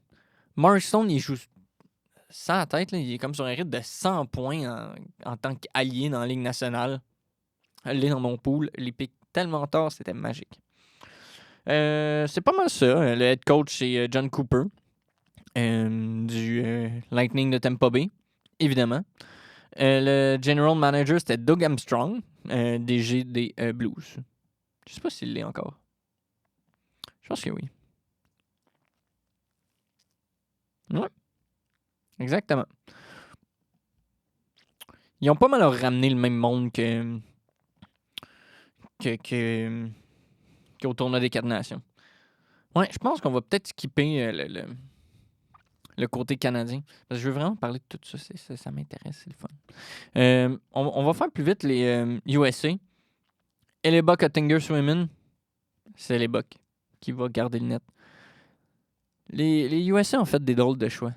Mark Stone, il joue sans tête. Là, il est comme sur un rythme de 100 points en tant qu'allié dans la Ligue nationale. Il est dans mon pool. Il pique tellement tard, c'était magique. C'est pas mal ça. Le head coach, c'est John Cooper du Lightning de Tampa Bay, évidemment. Le general manager, c'était Doug Armstrong, DG des Blues. Je sais pas s'il l'est encore. Je pense que oui. Ouais. Exactement. Ils ont pas mal ramené le même monde qu'au tournoi des 4 nations. Ouais, je pense qu'on va peut-être skipper le côté canadien. Parce que je veux vraiment parler de tout ça. Ça m'intéresse, c'est le fun. On va faire plus vite les USA. Hellebuyck Oettinger Swayman, c'est Hellebuyck qui va garder le net. Les USA ont fait des drôles de choix.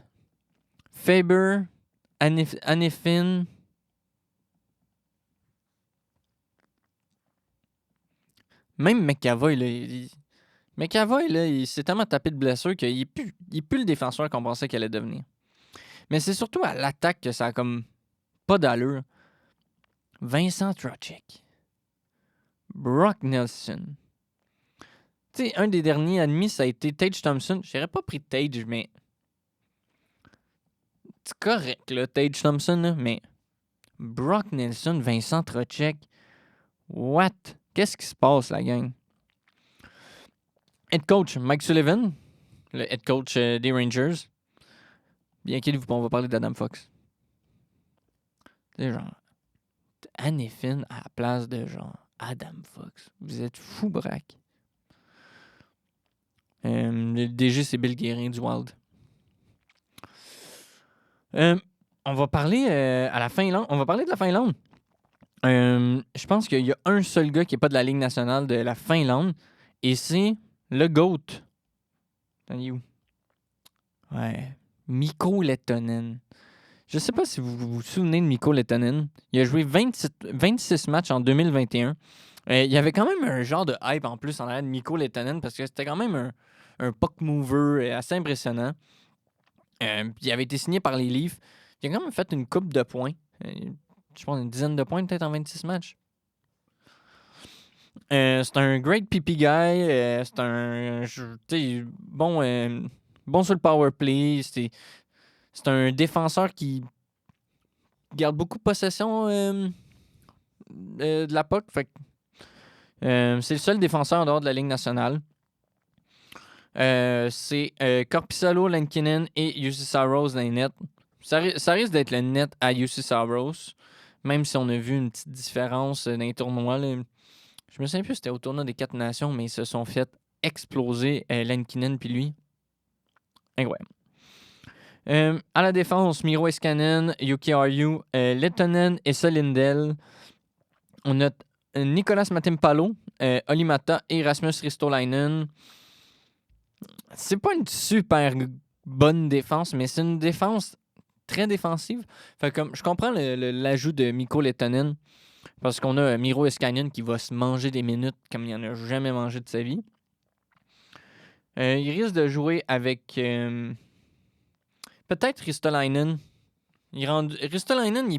Faber, Hanifin. Même McAvoy, là, il s'est tellement tapé de blessure qu'il n'est plus le défenseur qu'on pensait qu'il allait devenir. Mais c'est surtout à l'attaque que ça a comme pas d'allure. Vincent Trocheck. Brock Nelson. Tu sais, un des derniers admis, ça a été Tage Thompson. Je n'aurais pas pris Tage, mais... C'est correct, là, Tage Thompson, là, mais... Brock Nelson, Vincent Trocheck. What? Qu'est-ce qui se passe, la gang? Head coach, Mike Sullivan, le head coach des Rangers. Bien qu'il on va parler d'Adam Fox. C'est genre... Hanifin à la place de genre Adam Fox. Vous êtes fou, braque. Le DG, c'est Bill Guérin du Wild. On va parler à la Finlande. On va parler de la Finlande. Je pense qu'il y a un seul gars qui n'est pas de la Ligue nationale de la Finlande. Et c'est le GOAT. Attendez où? Ouais. Mikko Lehtonen. Je sais pas si vous vous souvenez de Mikko Lehtonen. Il a joué 26 matchs en 2021. Il y avait quand même un genre de hype en plus en arrière de Mikko Lehtonen parce que c'était quand même un puck mover assez impressionnant. Il avait été signé par les Leafs. Il a quand même fait une coupe de points. Je pense une dizaine de points peut-être en 26 matchs. C'est un great PP guy. C'est un bon sur le power play. C'est un défenseur qui garde beaucoup de possession de la puck. Fait que, c'est le seul défenseur en dehors de la Ligue nationale. C'est Korpisalo, Lankinen et Jussi Saros dans les nets. Ça risque d'être le net à Jussi Saros, même si on a vu une petite différence dans les tournois. Là. Je me souviens plus si c'était au tournoi des 4 nations, mais ils se sont fait exploser Lankinen puis lui. Incroyable. À la défense, Miro Heiskanen, Yuki Aryu, Lehtonen et Solindel. On a Nicolas Matimpalo, Olimata et Rasmus Ristolainen. C'est pas une super bonne défense, mais c'est une défense très défensive. Fait comme, je comprends l'ajout de Mikko Lehtonen parce qu'on a Miro Heiskanen qui va se manger des minutes comme il n'en a jamais mangé de sa vie. Il risque de jouer avec... peut-être Ristolainen. Ristolainen,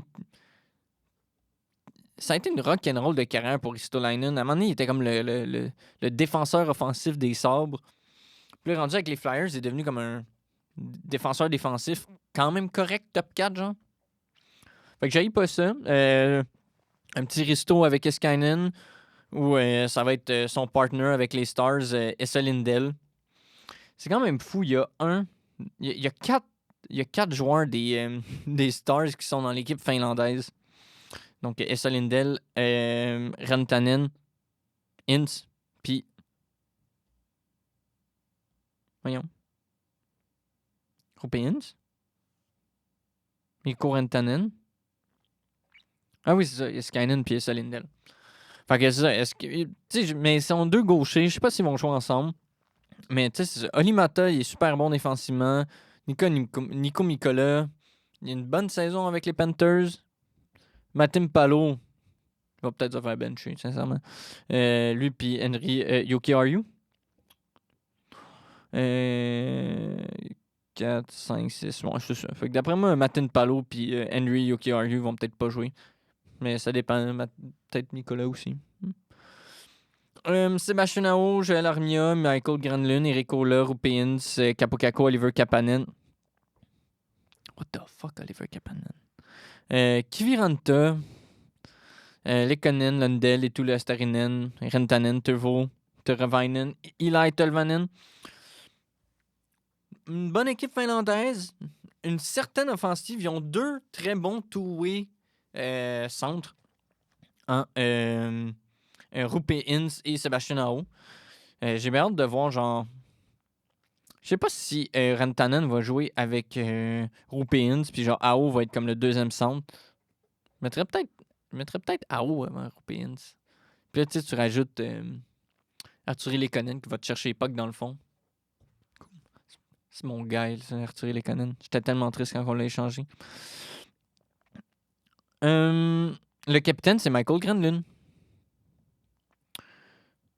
ça a été une rock'n'roll de carrière pour Ristolainen. À un moment donné, il était comme le défenseur offensif des Sabres. Puis là, rendu avec les Flyers, il est devenu comme un défenseur défensif quand même correct, top 4, genre. Fait que j'haïs pas ça. Un petit Risto avec Heiskanen, ou ça va être son partner avec les Stars, Esa Lindell. c'est quand même fou. Il y a quatre joueurs des Stars qui sont dans l'équipe finlandaise. Donc, Esa Lindell, Rantanen, Hintz, puis... Voyons. Roope Hintz? Mikko Rantanen? Ah oui, c'est ça. Iskainen puis Esa Lindell. Fait que c'est ça. Mais ils sont deux gauchers. Je sais pas s'ils vont jouer ensemble. Mais tu sais, c'est ça. Olimata, il est super bon défensivement. Nico Mikola, il a une bonne saison avec les Panthers. Matim Palo, il va peut-être se faire bencher, sincèrement. Lui puis Henry Yoki Ryu. 4, 5, 6. Bon, c'est ça. Fait que d'après moi, Matin Palo puis Henry Yoki Ryu vont peut-être pas jouer. Mais ça dépend. Peut-être Nicolas aussi. Sébastien Aho, Joël Armia, Michael Granlund, Eric Ola, Rupeins, Capocacco, Oliver Kapanen. What the fuck, Oliver Kapanen? Kiviranta, Lekkonen, Lundell, Etula Starinen, Rantanen, Turvo, Teravainen, Eli Tolvanen. Une bonne équipe finlandaise, une certaine offensive. Ils ont deux très bons two-way centres. Rupe Hintz et Sébastien Aho. J'ai bien hâte de voir, genre... Je sais pas si Rantanen va jouer avec Rupe Hintz, puis genre Aho va être comme le deuxième centre. Je mettrais peut-être Aho avant Rupe Hintz. Puis là, tu rajoutes Arturi Lekkonen qui va te chercher les pucks dans le fond. C'est mon gars, Arturi Lekkonen. J'étais tellement triste quand on l'a échangé. Le capitaine, c'est Michael Granlund.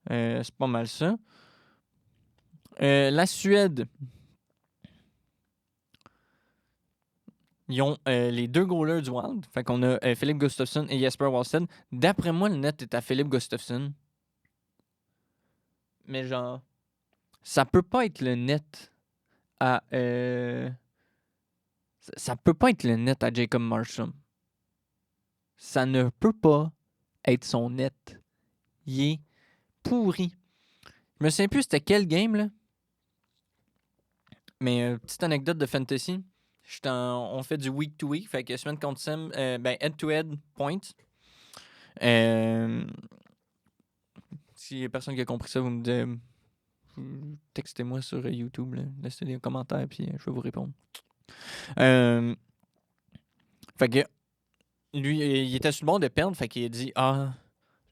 C'est pas mal ça. La Suède. Ils ont les deux goalers du Wild. Fait qu'on a Philippe Gustafsson et Jesper Wallstedt. D'après moi, le net est à Philippe Gustafsson. Mais genre, ça peut pas être le net à... ça peut pas être le net à Jacob Markstrom. Ça ne peut pas être son net. Il est pourri. Je me souviens plus c'était quel game, là. Mais petite anecdote de fantasy. On fait du week to week. Fait que semaine contre semaine, head-to-head points. S'il y a personne qui a compris ça, vous me dites... textez-moi sur YouTube. Là. Laissez des commentaires, puis je vais vous répondre. Fait que lui, il était sur le bord de perdre. Fait qu'il a dit,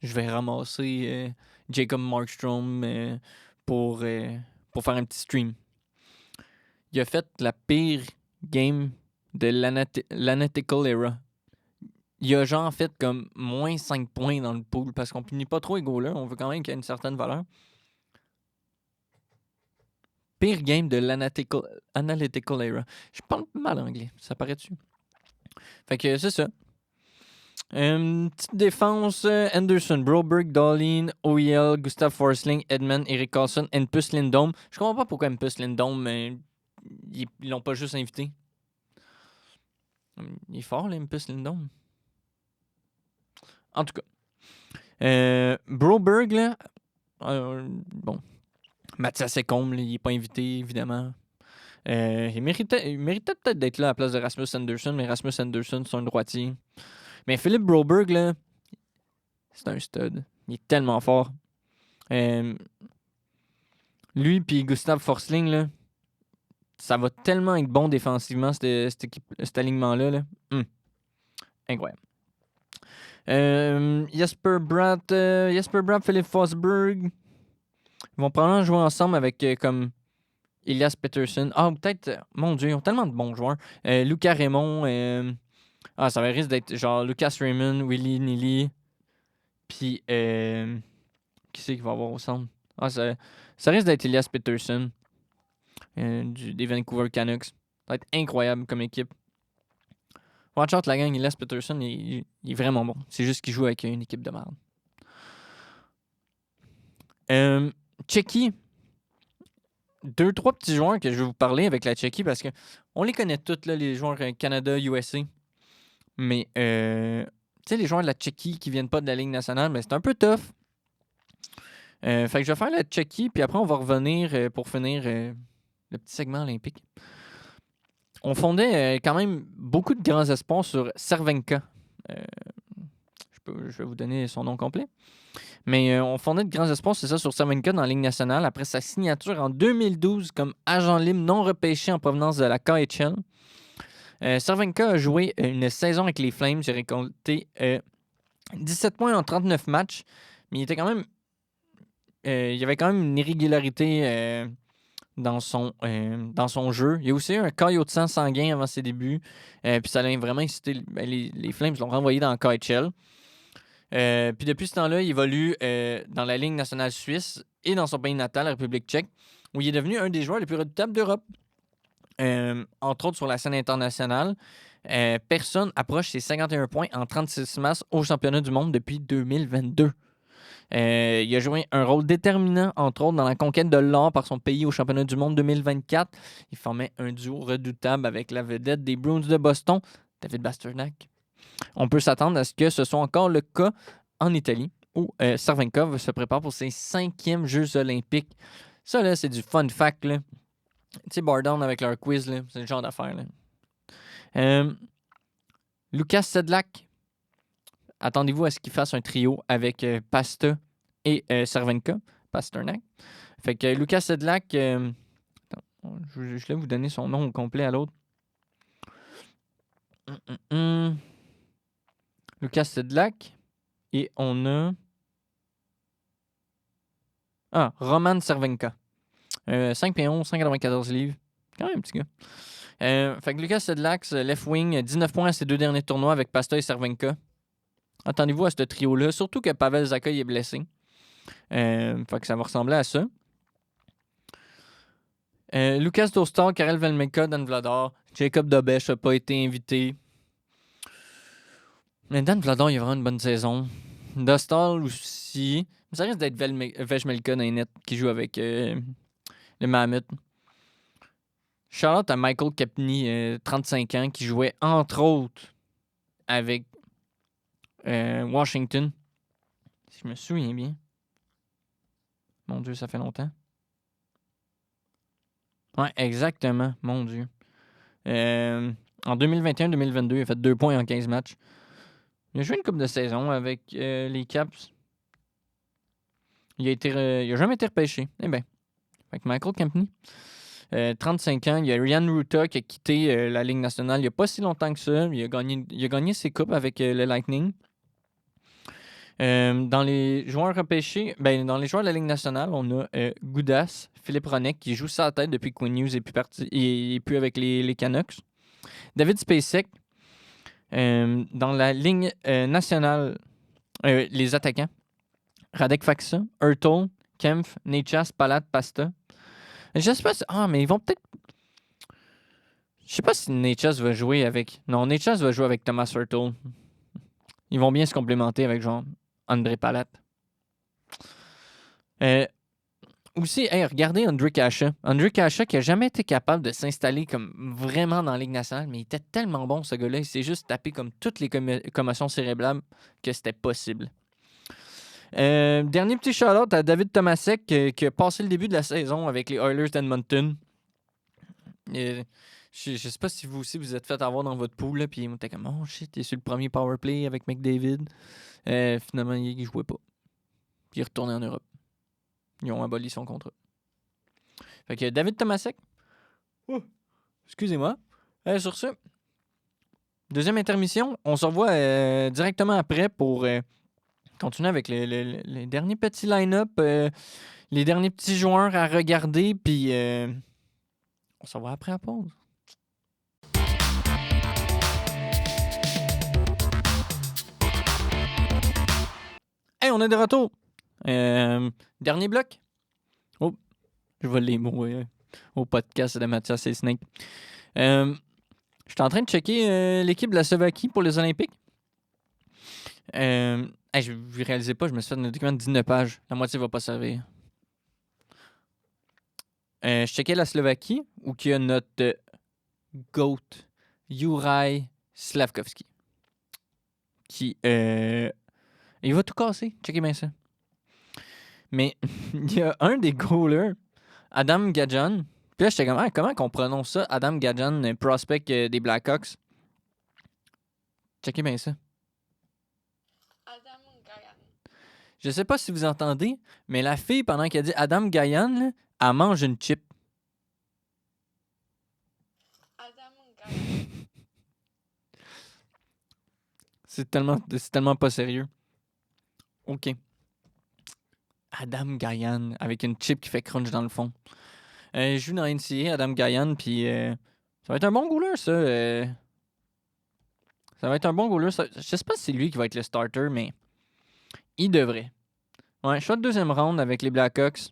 je vais ramasser Jacob Markstrom pour faire un petit stream. Il a fait la pire game de l'Analytical Era. Il a genre fait comme moins 5 points dans le pool parce qu'on punit pas trop les goalers. On veut quand même qu'il y ait une certaine valeur. Pire game de l'Analytical Era. Je parle mal anglais, ça paraît-tu? Fait que c'est ça. Petite défense, Anderson, Broberg, Dahlin, OEL, Gustav Forsling, Edman, Eric Carlson, Hampus Lindholm. Je comprends pas pourquoi Hampus Lindholm, ils l'ont pas juste invité. Il est fort, Hampus Lindholm. En tout cas. Broberg, là, bon. Mathias Ekholm, il est pas invité, évidemment. Il méritait peut-être d'être là à la place de Rasmus Anderson, mais Rasmus Anderson, c'est un droitier. Mais Philippe Broberg, là, c'est un stud. Il est tellement fort. Lui puis Gustav Forsling, là, ça va tellement être bon défensivement, cet alignement-là. Là. Incroyable. Jesper Bratt, Philippe Forsberg. Ils vont probablement jouer ensemble avec comme Elias Pettersson. Peut-être, mon Dieu, ils ont tellement de bons joueurs. Lucas Raymond. Ça risque d'être genre Lucas Raymond, Willie Nilly. Puis, qui c'est qui va avoir au centre? Ça risque d'être Elias Pettersson des Vancouver Canucks. Ça va être incroyable comme équipe. Watch out, la gang, Elias Pettersson, il est vraiment bon. C'est juste qu'il joue avec une équipe de merde. Tchéquie. 2-3 petits joueurs que je vais vous parler avec la Tchéquie parce que on les connaît tous, là, les joueurs Canada, USA. Mais, tu sais, les joueurs de la Tchéquie qui viennent pas de la Ligue nationale, mais c'est un peu tough. Fait que je vais faire la Tchéquie, puis après, on va revenir pour finir le petit segment olympique. On fondait quand même beaucoup de grands espoirs sur Cervenka. Je vais vous donner son nom complet. Mais on fondait de grands espoirs, c'est ça, sur Cervenka dans la Ligue nationale après sa signature en 2012 comme agent libre non repêché en provenance de la KHL. Cervenka a joué une saison avec les Flames. Il a récolté 17 points en 39 matchs. Mais il était quand même. Il y avait quand même une irrégularité dans son jeu. Il y a aussi eu un caillot de sang sanguin avant ses débuts. Puis ça l'a vraiment incité. Les Flames l'ont renvoyé dans la KHL. Puis depuis ce temps-là, il évolue dans la Ligue nationale suisse et dans son pays natal, la République tchèque, où il est devenu un des joueurs les plus redoutables d'Europe. Entre autres sur la scène internationale. Personne approche ses 51 points en 36 matchs au championnat du monde depuis 2022. Il a joué un rôle déterminant, entre autres, dans la conquête de l'or par son pays au championnat du monde 2024. Il formait un duo redoutable avec la vedette des Bruins de Boston, David Pastrnak. On peut s'attendre à ce que ce soit encore le cas en Italie, où Cervenka se prépare pour ses 5e Jeux olympiques. Ça, là, c'est du fun fact, là. Tu sais, Bardon avec leur quiz, là, c'est le genre d'affaire, là. Lukas Sedlak, attendez-vous à ce qu'il fasse un trio avec Pasta et Cervenka, Pastrnak. Fait que Lukas Sedlak, je vais vous donner son nom au complet à l'autre. Lukas Sedlak. Et on a... Roman Cervenka. 5 pieds 11, 194 livres. Quand même un petit gars. Fait que Lukas Sedlak, left wing, 19 points à ses 2 derniers tournois avec Pasta et Cervenka. Attendez-vous à ce trio-là. Surtout que Pavel Zacha est blessé. Fait que ça va ressembler à ça. Lukas Dostal, Karel Velmeka, Dan Vladar, Jacob Dobeš n'a pas été invité. Mais Dan Vladar, il a vraiment une bonne saison. Dostal aussi. Mais ça risque d'être Vejmelka dans les nets qui joue avec le Mammoth. Shout-out à Michael Kepney, 35 ans, qui jouait entre autres avec Washington. Si je me souviens bien. Mon Dieu, ça fait longtemps. Ouais, exactement. Mon Dieu. En 2021-2022, il a fait 2 points en 15 matchs. Il a joué une couple de saison avec les Caps. Il a jamais été repêché. Eh bien. Avec Michael Kempney. 35 ans. Il y a Ryan Ruta qui a quitté la Ligue nationale il n'y a pas si longtemps que ça. Il a gagné ses coupes avec le Lightning. Dans les joueurs repêchés, dans les joueurs de la Ligue nationale, on a Goudas, Philippe Ronek, qui joue sa tête depuis que Quinn Hughes est plus avec les Canucks. David Spacek. Dans la ligne nationale, les attaquants, Radek Faksa, Hurtle, Kempf, Nechas, Palat, Pasta. Je sais pas si... mais ils vont peut-être... Je sais pas si Nechas va jouer avec... Non, Nechas va jouer avec Thomas Hurtle. Ils vont bien se complémenter avec genre André Palat. Aussi, regardez André Kasha. André Kasha qui a jamais été capable de s'installer comme vraiment dans la Ligue nationale, mais il était tellement bon, ce gars-là. Il s'est juste tapé comme toutes les commotions cérébrales que c'était possible. Dernier petit shout-out à David Tomasek qui a passé le début de la saison avec les Oilers d'Edmonton. Je sais pas si vous aussi vous êtes fait avoir dans votre pool, puis on était comme « Oh shit, il est sur le premier powerplay avec McDavid. » Finalement, il jouait pas. Puis il est retourné en Europe. Ils ont aboli son contrat. Fait que David Tomasek. Excusez-moi. Sur ce, deuxième intermission. On se revoit directement après pour continuer avec les derniers petits line-up, les derniers petits joueurs à regarder. Puis on se revoit après la pause. Hey, on est de retour. Dernier bloc. Oh, je vole les mots au podcast de Mathias et Snake. Je suis en train de checker l'équipe de la Slovaquie pour les Olympiques. Je ne réalisais pas, je me suis fait un document de 19 pages. La moitié ne va pas servir. Je checkais la Slovaquie où il y a notre GOAT, Juraj Slafkovský. Qui... il va tout casser. Checkez bien ça. Mais il y a un des goalers, Adam Gajan, Puis là, j'étais comme, ah, comment qu'on prononce ça? Adam Gajan, prospect des Blackhawks. Checkez bien ça. Adam Gayan. Je sais pas si vous entendez, mais la fille, pendant qu'elle dit Adam Gayan, là, elle mange une chip. Adam Gayan. C'est tellement pas sérieux. OK. Adam Gayan, avec une chip qui fait crunch dans le fond. Je joue dans NCAA, Adam Gayan, puis ça va être un bon goaler, ça. Ça va être un bon goaler. Je sais pas si c'est lui qui va être le starter, mais il devrait. Ouais, choix de deuxième round avec les Blackhawks.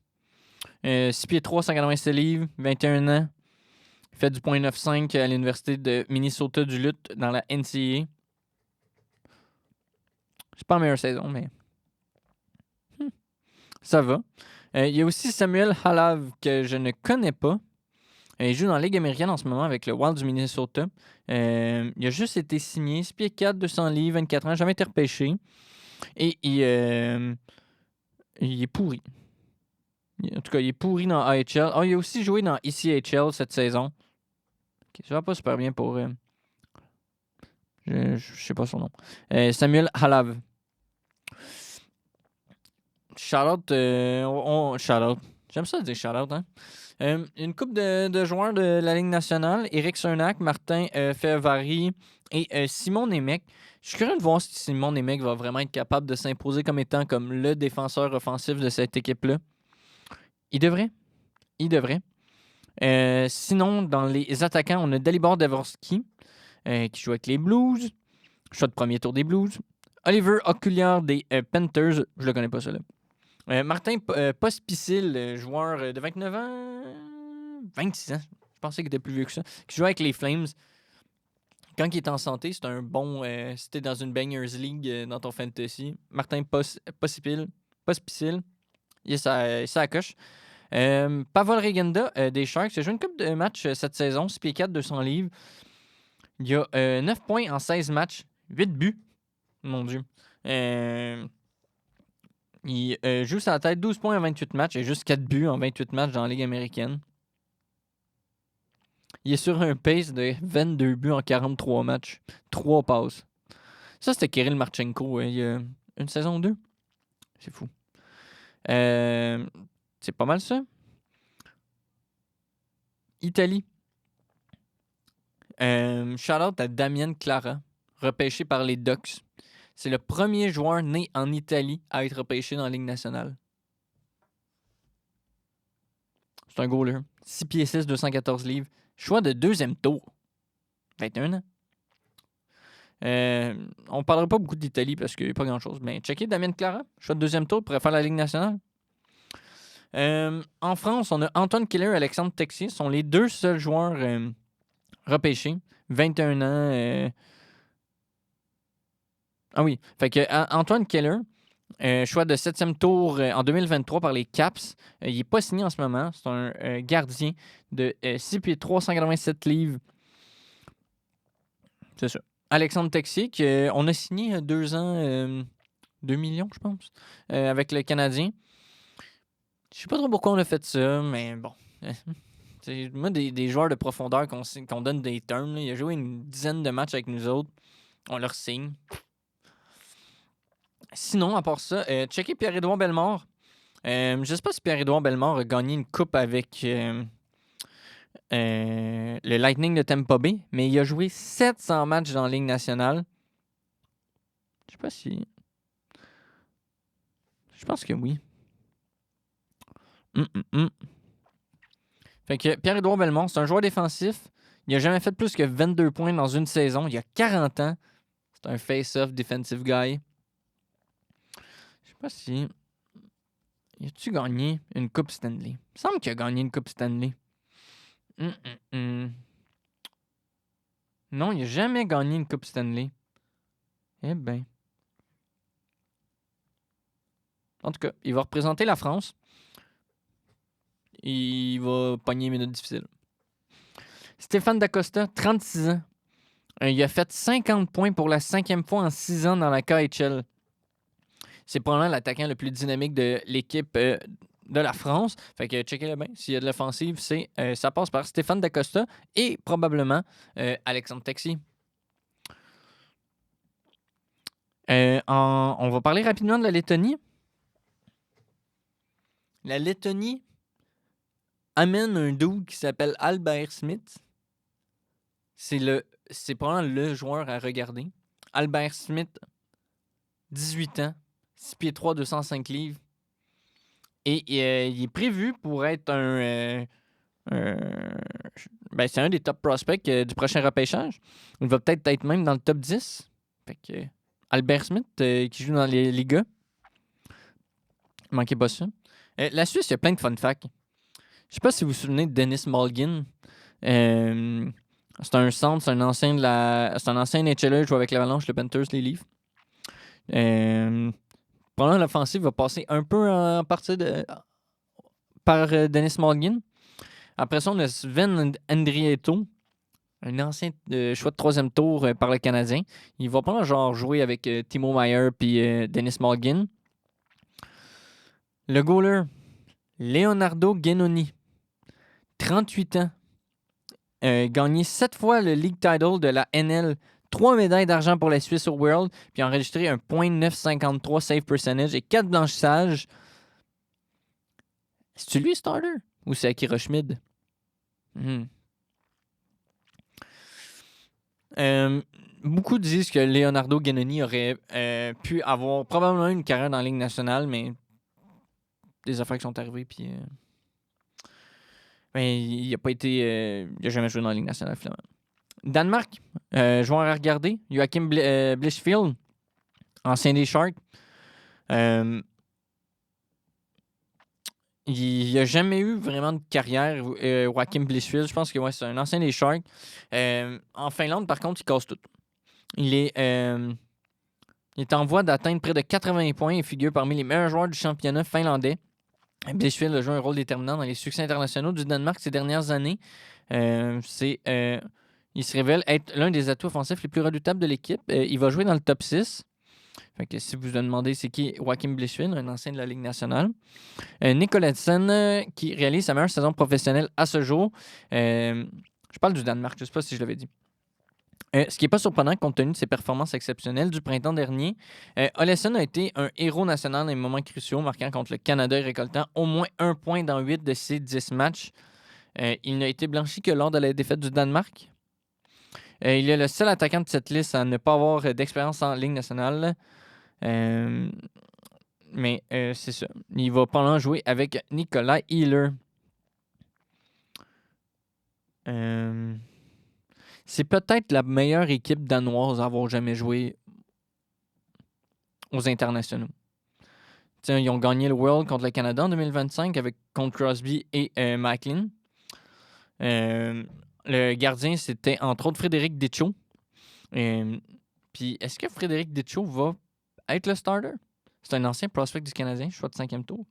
6 pieds 3, 187 livres, 21 ans. Il fait du .95 à l'Université de Minnesota du lutte dans la NCAA. C'est pas la meilleure saison, mais ça va. Il y a aussi Samuel Halav que je ne connais pas. Il joue dans la Ligue américaine en ce moment avec le Wild du Minnesota. Il a juste été signé 6 pieds 4, 200 livres, 24 ans, jamais été repêché. Et il est pourri. En tout cas, il est pourri dans AHL. Il a aussi joué dans ECHL cette saison. Okay, ça va pas super bien pour... je sais pas son nom. Samuel Halav. Shout-out. Shout-out. J'aime ça dire shout-out, hein? Une couple de joueurs de la Ligue nationale. Éric Cernak, Martin Fervary et Simon Nemec. Je suis curieux de voir si Simon Nemec va vraiment être capable de s'imposer comme étant comme le défenseur offensif de cette équipe-là. Il devrait. Sinon, dans les attaquants, on a Dalibor Dvorsky qui joue avec les Blues. Choix de premier tour des Blues. Oliver Oculiar des Panthers. Je le connais pas, celui-là. Martin Pospisil, joueur de 29 ans, 26 ans, je pensais qu'il était plus vieux que ça, qui joue avec les Flames. Quand il est en santé, c'est un bon... si t'es dans une Bangers League dans ton fantasy. Martin Pospisil, il est sa coche. Pavel Regenda des Sharks, il a joué une couple de matchs cette saison, 6 pieds 4, 200 livres. Il a 9 points en 16 matchs, 8 buts. Mon Dieu. Il joue sa tête 12 points en 28 matchs et juste 4 buts en 28 matchs dans la Ligue américaine. Il est sur un pace de 22 buts en 43 matchs. 3 passes. Ça, c'était Kirill Marchenko il y a une saison 2. C'est fou. C'est pas mal ça. Italie. Shout-out à Damien Clara, repêché par les Ducks. C'est le premier joueur né en Italie à être repêché dans la Ligue nationale. C'est un goaler. 6 pieds 6, 214 livres. Choix de deuxième tour. 21 ans. On ne parlera pas beaucoup d'Italie parce qu'il n'y a pas grand-chose. Mais checkez Damien Clara. Choix de deuxième tour pour faire la Ligue nationale. En France, on a Antoine Keller et Alexandre Texier. Ce sont les deux seuls joueurs repêchés. 21 ans. Ah oui. Fait que Antoine Keller, choix de 7e tour en 2023 par les Caps. Il n'est pas signé en ce moment. C'est un gardien de 6 pieds 3, 187 livres. C'est ça. Alexandre Texier, qu'on a signé il y a 2 ans, 2 millions, je pense, avec le Canadien. Je sais pas trop pourquoi on a fait ça, mais bon. C'est moi des joueurs de profondeur qu'on donne des termes. Là. Il a joué une dizaine de matchs avec nous autres. On leur signe. Sinon, à part ça, checkez Pierre-Édouard Bellemare. Je sais pas si Pierre-Édouard Bellemare a gagné une coupe avec le Lightning de Tampa Bay, mais il a joué 700 matchs dans la Ligue nationale. Je sais pas si... Je pense que oui. Fait que Pierre-Édouard Bellemare, c'est un joueur défensif. Il a jamais fait plus que 22 points dans une saison. Il a 40 ans. C'est un face-off defensive guy. Je sais pas si... A-tu gagné une Coupe Stanley? Il me semble qu'il a gagné une Coupe Stanley. Non, il n'a jamais gagné une Coupe Stanley. Eh ben. En tout cas, il va représenter la France. Il va pogner une minute difficile. Stéphane Dacosta, 36 ans. Il a fait 50 points pour la 5e fois en 6 ans dans la KHL. C'est probablement l'attaquant le plus dynamique de l'équipe de la France. Fait que checkez-le bien. S'il y a de l'offensive, ça passe par Stéphane Dacosta et probablement Alexandre Texier. On va parler rapidement de la Lettonie. La Lettonie amène un dude qui s'appelle Albert Smith. C'est probablement le joueur à regarder. Albert Smith, 18 ans, 6 pieds 3, 205 livres. Et il est prévu pour être c'est un des top prospects du prochain repêchage. Il va peut-être être même dans le top 10. Fait que, Albert Smith, qui joue dans les Ligas. Manquez pas ça. La Suisse, il y a plein de fun facts. Je sais pas si vous vous souvenez de Dennis Malgin. C'est un centre, c'est un ancien NHLer, il joue avec l'Avalanche, le Panthers, les Leafs. Pendant l'offensive, va passer un peu en partie par Dennis Malgin. Après ça, on a Sven Andrietto, un ancien choix de troisième tour par le Canadien. Il va pas jouer avec Timo Meier puis Dennis Malgin. Le goaler, Leonardo Guenoni, 38 ans. Gagné 7 fois le League Title de la NL, 3 médailles d'argent pour la Suisse au World, puis enregistré un .953 save percentage et 4 blanchissages. C'est-tu lui, starter? Ou c'est Akira Schmid? Beaucoup disent que Leonardo Guenoni aurait pu avoir probablement une carrière dans la Ligue nationale, mais des affaires qui sont arrivées, puis il n'a pas été. Il n'a jamais joué dans la Ligue nationale, finalement. Danemark, joueur à regarder, Joachim Blichfield, ancien des Sharks. Il n'a jamais eu vraiment de carrière, Joachim Blichfield. Je pense que c'est un ancien des Sharks. En Finlande, par contre, il casse tout. Il est en voie d'atteindre près de 80 points et figure parmi les meilleurs joueurs du championnat finlandais. Blichfield a joué un rôle déterminant dans les succès internationaux du Danemark ces dernières années. Il se révèle être l'un des atouts offensifs les plus redoutables de l'équipe. Il va jouer dans le top 6. Fait que si vous vous demandez c'est qui Joachim Blichfield, un ancien de la Ligue nationale. Nicoletsen, qui réalise sa meilleure saison professionnelle à ce jour. Je parle du Danemark, je ne sais pas si je l'avais dit. Ce qui n'est pas surprenant compte tenu de ses performances exceptionnelles du printemps dernier. Olesen a été un héros national dans les moments cruciaux, marquant contre le Canada et récoltant au moins 1 point dans 8 de ses 10 matchs. Il n'a été blanchi que lors de la défaite du Danemark. Il est le seul attaquant de cette liste à ne pas avoir d'expérience en Ligue nationale. Mais c'est ça. Il va probablement jouer avec Nikolai Ehlers. C'est peut-être la meilleure équipe danoise à avoir jamais joué aux internationaux. T'sais, ils ont gagné le World contre le Canada en 2025 contre Crosby et Macklin. Le gardien, c'était entre autres Frédéric Ditcho. Puis, est-ce que Frédéric Ditcho va être le starter? C'est un ancien prospect du Canadien, choix de 5e tour.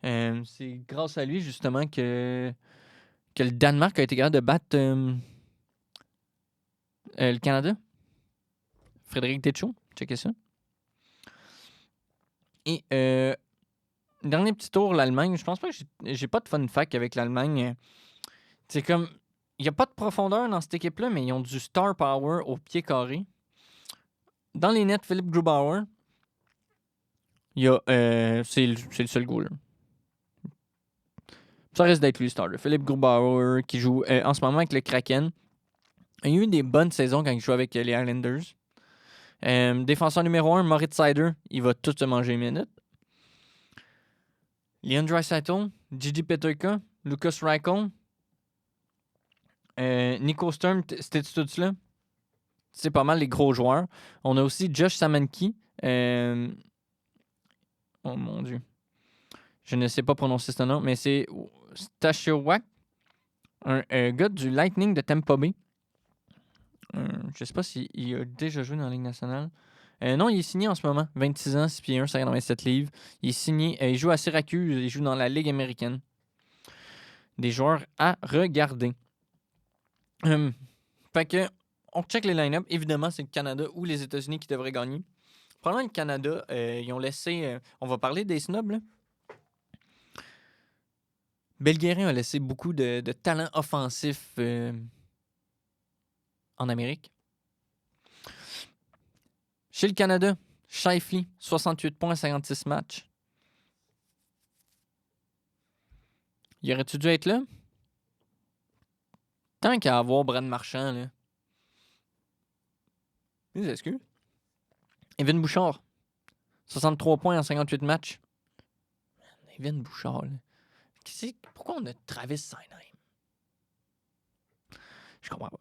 C'est grâce à lui, justement, que le Danemark a été capable de battre le Canada. Frédéric Ditcho, checkez ça. Et dernier petit tour, l'Allemagne. Je pense pas que j'ai pas de fun fact avec l'Allemagne. C'est comme, il n'y a pas de profondeur dans cette équipe-là, mais ils ont du star power au pied carré. Dans les nets, Philippe Grubauer, c'est le seul goal. Ça reste d'être lui le starter. Philippe Grubauer, qui joue en ce moment avec le Kraken. Il y a eu des bonnes saisons quand il joue avec les Islanders. Défenseur numéro 1, Moritz Seider, il va tout se manger une minute. Leon Draisaitl, Gigi Peterka, Lucas Reichel, Nico Sturm, c'était tout cela. C'est pas mal les gros joueurs. On a aussi Josh Samanki. Oh mon Dieu. Je ne sais pas prononcer ce nom, mais c'est Stashowak, un gars du Lightning de Tampa Bay. Je ne sais pas s'il a déjà joué dans la Ligue nationale. Non, il est signé en ce moment. 26 ans, 6 pieds 1, 187 livres. Il est signé. Il joue à Syracuse. Il joue dans la Ligue américaine. Des joueurs à regarder. Fait que, on check les line-up. Évidemment, c'est le Canada ou les États-Unis qui devraient gagner. Probablement le Canada, ils ont laissé... on va parler des snobs, là. Belguerin a laissé beaucoup de talent offensif en Amérique. Chez le Canada, Scheifele, 68 points, 56 matchs. Il aurait-tu dû être là? Tant qu'à avoir Brad Marchand, là. Mes excuses. Evan Bouchard, 63 points en 58 matchs. Evan Bouchard, là. Pourquoi on a Travis Sanheim? Je comprends pas.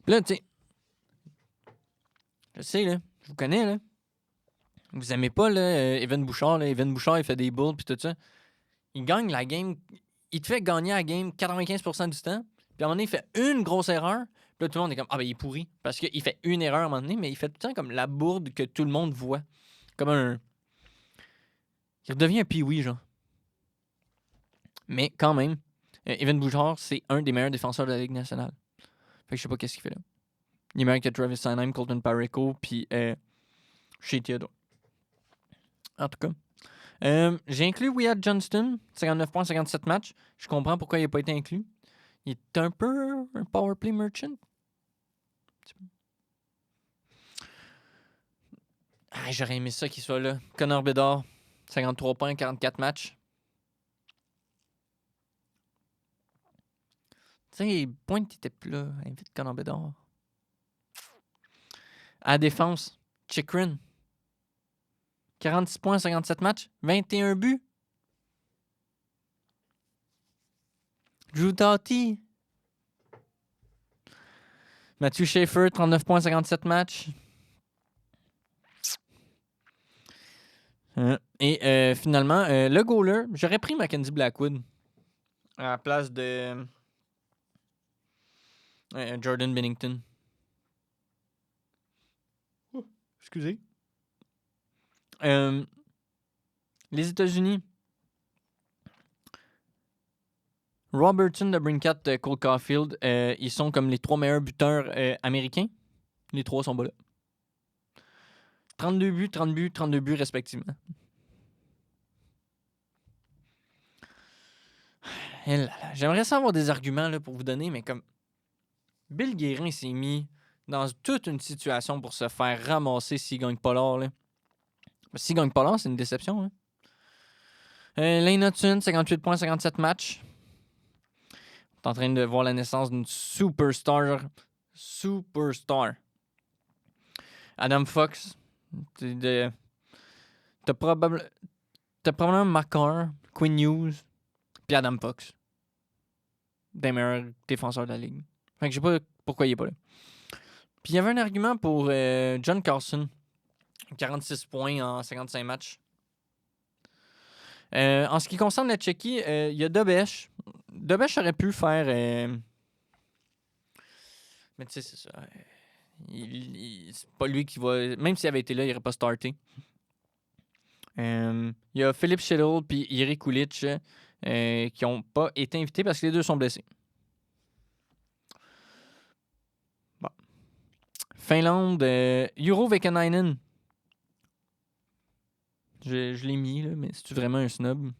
Puis là, tu sais, je sais, là, je vous connais, là. Vous aimez pas, là, Evan Bouchard, là. Evan Bouchard, il fait des bulls, puis tout ça. Il gagne la game. Il te fait gagner la game 95% du temps. Puis à un moment donné, il fait une grosse erreur. Puis là, tout le monde est comme, ah ben, il est pourri. Parce qu'il fait une erreur à un moment donné, mais il fait tout le temps comme la bourde que tout le monde voit. Comme un. Il redevient un pee-wee, genre. Mais quand même, Evan Bouchard, c'est un des meilleurs défenseurs de la Ligue nationale. Fait que je sais pas qu'est-ce qu'il fait là. Il est meilleur que Travis Sanheim, Colton Parayko, puis Shea Theodore. En tout cas. J'ai inclus Wyatt Johnston, 59 points, 57 matchs. Je comprends pourquoi il n'a pas été inclus. Il est un peu un powerplay merchant. Ah, j'aurais aimé ça qu'il soit là. Connor Bedard, 53 points, 44 matchs. Tu sais, Pointe n'était plus là. Invite Connor Bedard. À la défense, Chikrin. 46 points, 57 matchs. 21 buts. Drew Doughty. Matthew Schaefer, 39 points, 57 matchs. Et finalement, le goaler, j'aurais pris Mackenzie Blackwood à la place de Jordan Bennington. Excusez. Les États-Unis. Robertson, DeBrincat, Cole Caulfield, ils sont comme les 3 meilleurs buteurs américains. Les 3 sont pas là. 32 buts, 30 buts, 32 buts respectivement. J'aimerais ça avoir des arguments là, pour vous donner, mais comme Bill Guérin s'est mis dans toute une situation pour se faire ramasser s'il gagne pas l'or. Là. S'il gagne pas l'or, c'est une déception. Hein. Lane Hudson, 58 points, 57 matchs. On est en train de voir la naissance d'une superstar. Adam Fox. T'as probablement Makar, Quinn Hughes, puis Adam Fox. Des meilleurs défenseurs de la ligue. Fait que je sais pas pourquoi il est pas là. Puis il y avait un argument pour John Carlson. 46 points en 55 matchs. En ce qui concerne la Tchéquie, il y a Dobesh. Dobesh aurait pu faire... Mais tu sais, c'est ça. C'est pas lui qui va... Même s'il avait été là, il n'aurait pas starté. Il y a Philippe Schedel puis Jiri Kulich qui n'ont pas été invités parce que les deux sont blessés. Bon. Finlande, Urho Vekanainen. Je l'ai mis, là, mais c'est-tu vraiment un snob?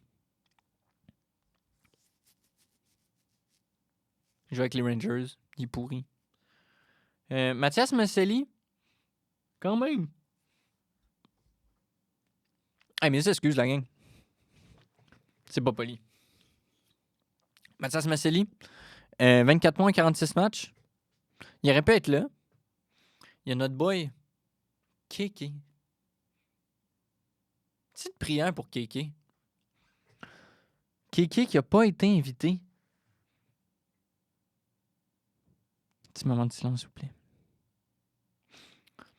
Il joue avec les Rangers. Il est pourri. Mathias Masselli. Quand même. Ah, mais excuse la gang. C'est pas poli. Mathias Masselli. 24 points, 46 matchs. Il aurait pu être là. Il y a notre boy. Kéké. Petite prière pour Kéké. Kéké qui n'a pas été invité. Petit moment de silence, s'il vous plaît.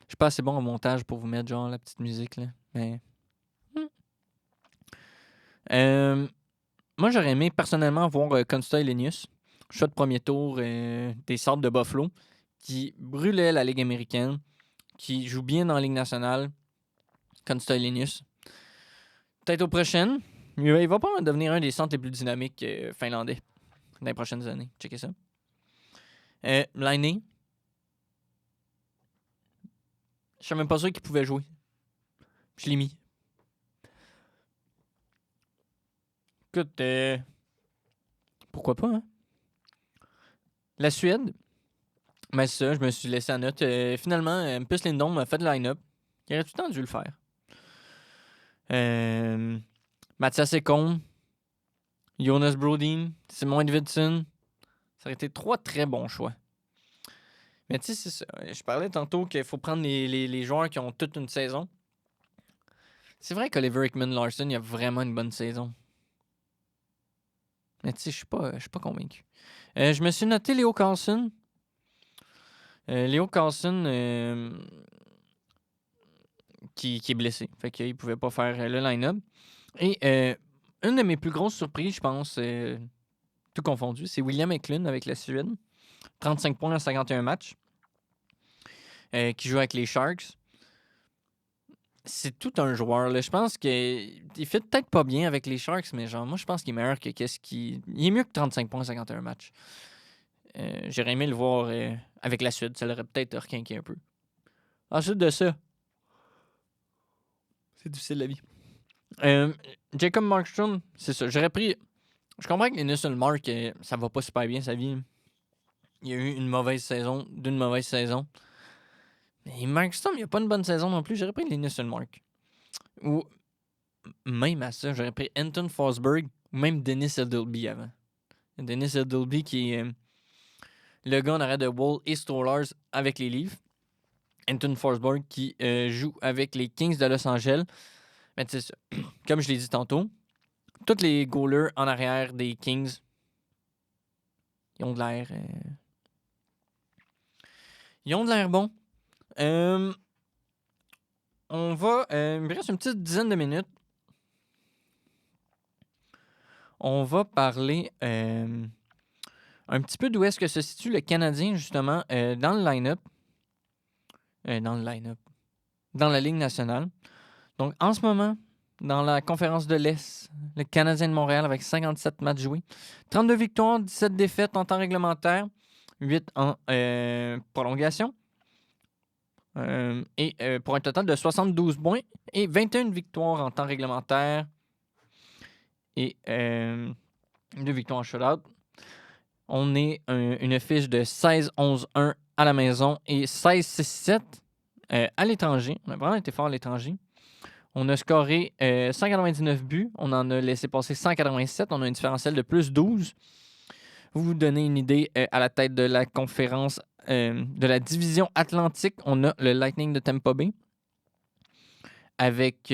Je suis pas assez bon au montage pour vous mettre genre la petite musique, là. Mais. Moi, j'aurais aimé personnellement voir Consta Elenius. Choix de premier tour des Sabres de Buffalo. Qui brûlait la Ligue américaine. Qui joue bien dans la Ligue nationale. Consta Elenius. Peut-être aux prochaines. Il va pas devenir un des centres les plus dynamiques finlandais dans les prochaines années. Checkez ça. Laine. Je suis même pas sûr qu'il pouvait jouer. Je l'ai mis. Écoute, pourquoi pas, hein? La Suède, mais ça, je me suis laissé à note. Finalement, Mpus Lindholm m'a fait le line-up. Il aurait tout le temps dû le faire. Mathias Ekholm, Jonas Brodin, Simon Edvidson. Ça aurait été 3 très bons choix. Mais tu sais, c'est ça. Je parlais tantôt qu'il faut prendre les joueurs qui ont toute une saison. C'est vrai qu'Oliver Ekman-Larsson, il a vraiment une bonne saison. Mais tu sais, je suis pas convaincu. Je me suis noté Leo Carlson. Leo Carlson qui est blessé. Fait qu'il pouvait pas faire le line-up. Et une de mes plus grosses surprises, je pense, tout confondu, c'est William Eklund avec la Suède. 35 points en 51 matchs. Qui joue avec les Sharks. C'est tout un joueur. Là. Je pense qu'il fait peut-être pas bien avec les Sharks, mais genre, moi, je pense qu'il est meilleur que qu'est-ce qu'il... Il est mieux que 35 points en 51 matchs. J'aurais aimé le voir avec la Suède. Ça l'aurait peut-être requinqué un peu. Ensuite de ça, c'est difficile la vie. Jacob Markstrom, c'est ça. J'aurais pris... Je comprends que Linus Ullmark, ça va pas super bien sa vie. Il a eu une mauvaise saison, d'une mauvaise saison. Mais Markstrom, il a pas une bonne saison non plus. J'aurais pris Linus Ullmark. Ou même à ça, j'aurais pris Anton Forsberg ou même Dennis Edilby avant. Dennis Edilby qui est le gars en arrêt de Wall et Stolarz avec les Leafs. Anton Forsberg qui joue avec les Kings de Los Angeles. Mais tu sais, comme je l'ai dit tantôt, tous les goalers en arrière des Kings, ils ont de l'air... Ils ont de l'air bons. On va... il me reste une petite dizaine de minutes. On va parler un petit peu d'où est-ce que se situe le Canadien, justement, dans le line-up. Dans la Ligue nationale. Donc, en ce moment, dans la conférence de l'Est, le Canadien de Montréal avec 57 matchs joués. 32 victoires, 17 défaites en temps réglementaire, 8 en prolongation. Et pour un total de 72 points et 21 victoires en temps réglementaire et 2 victoires en shutout. On est une fiche de 16-11-1 à la maison et 16-6-7 à l'étranger. On a vraiment été fort à l'étranger. On a scoré 199 buts. On en a laissé passer 187. On a un différentiel de plus 12. Vous donnez une idée à la tête de la conférence de la division Atlantique. On a le Lightning de Tampa Bay avec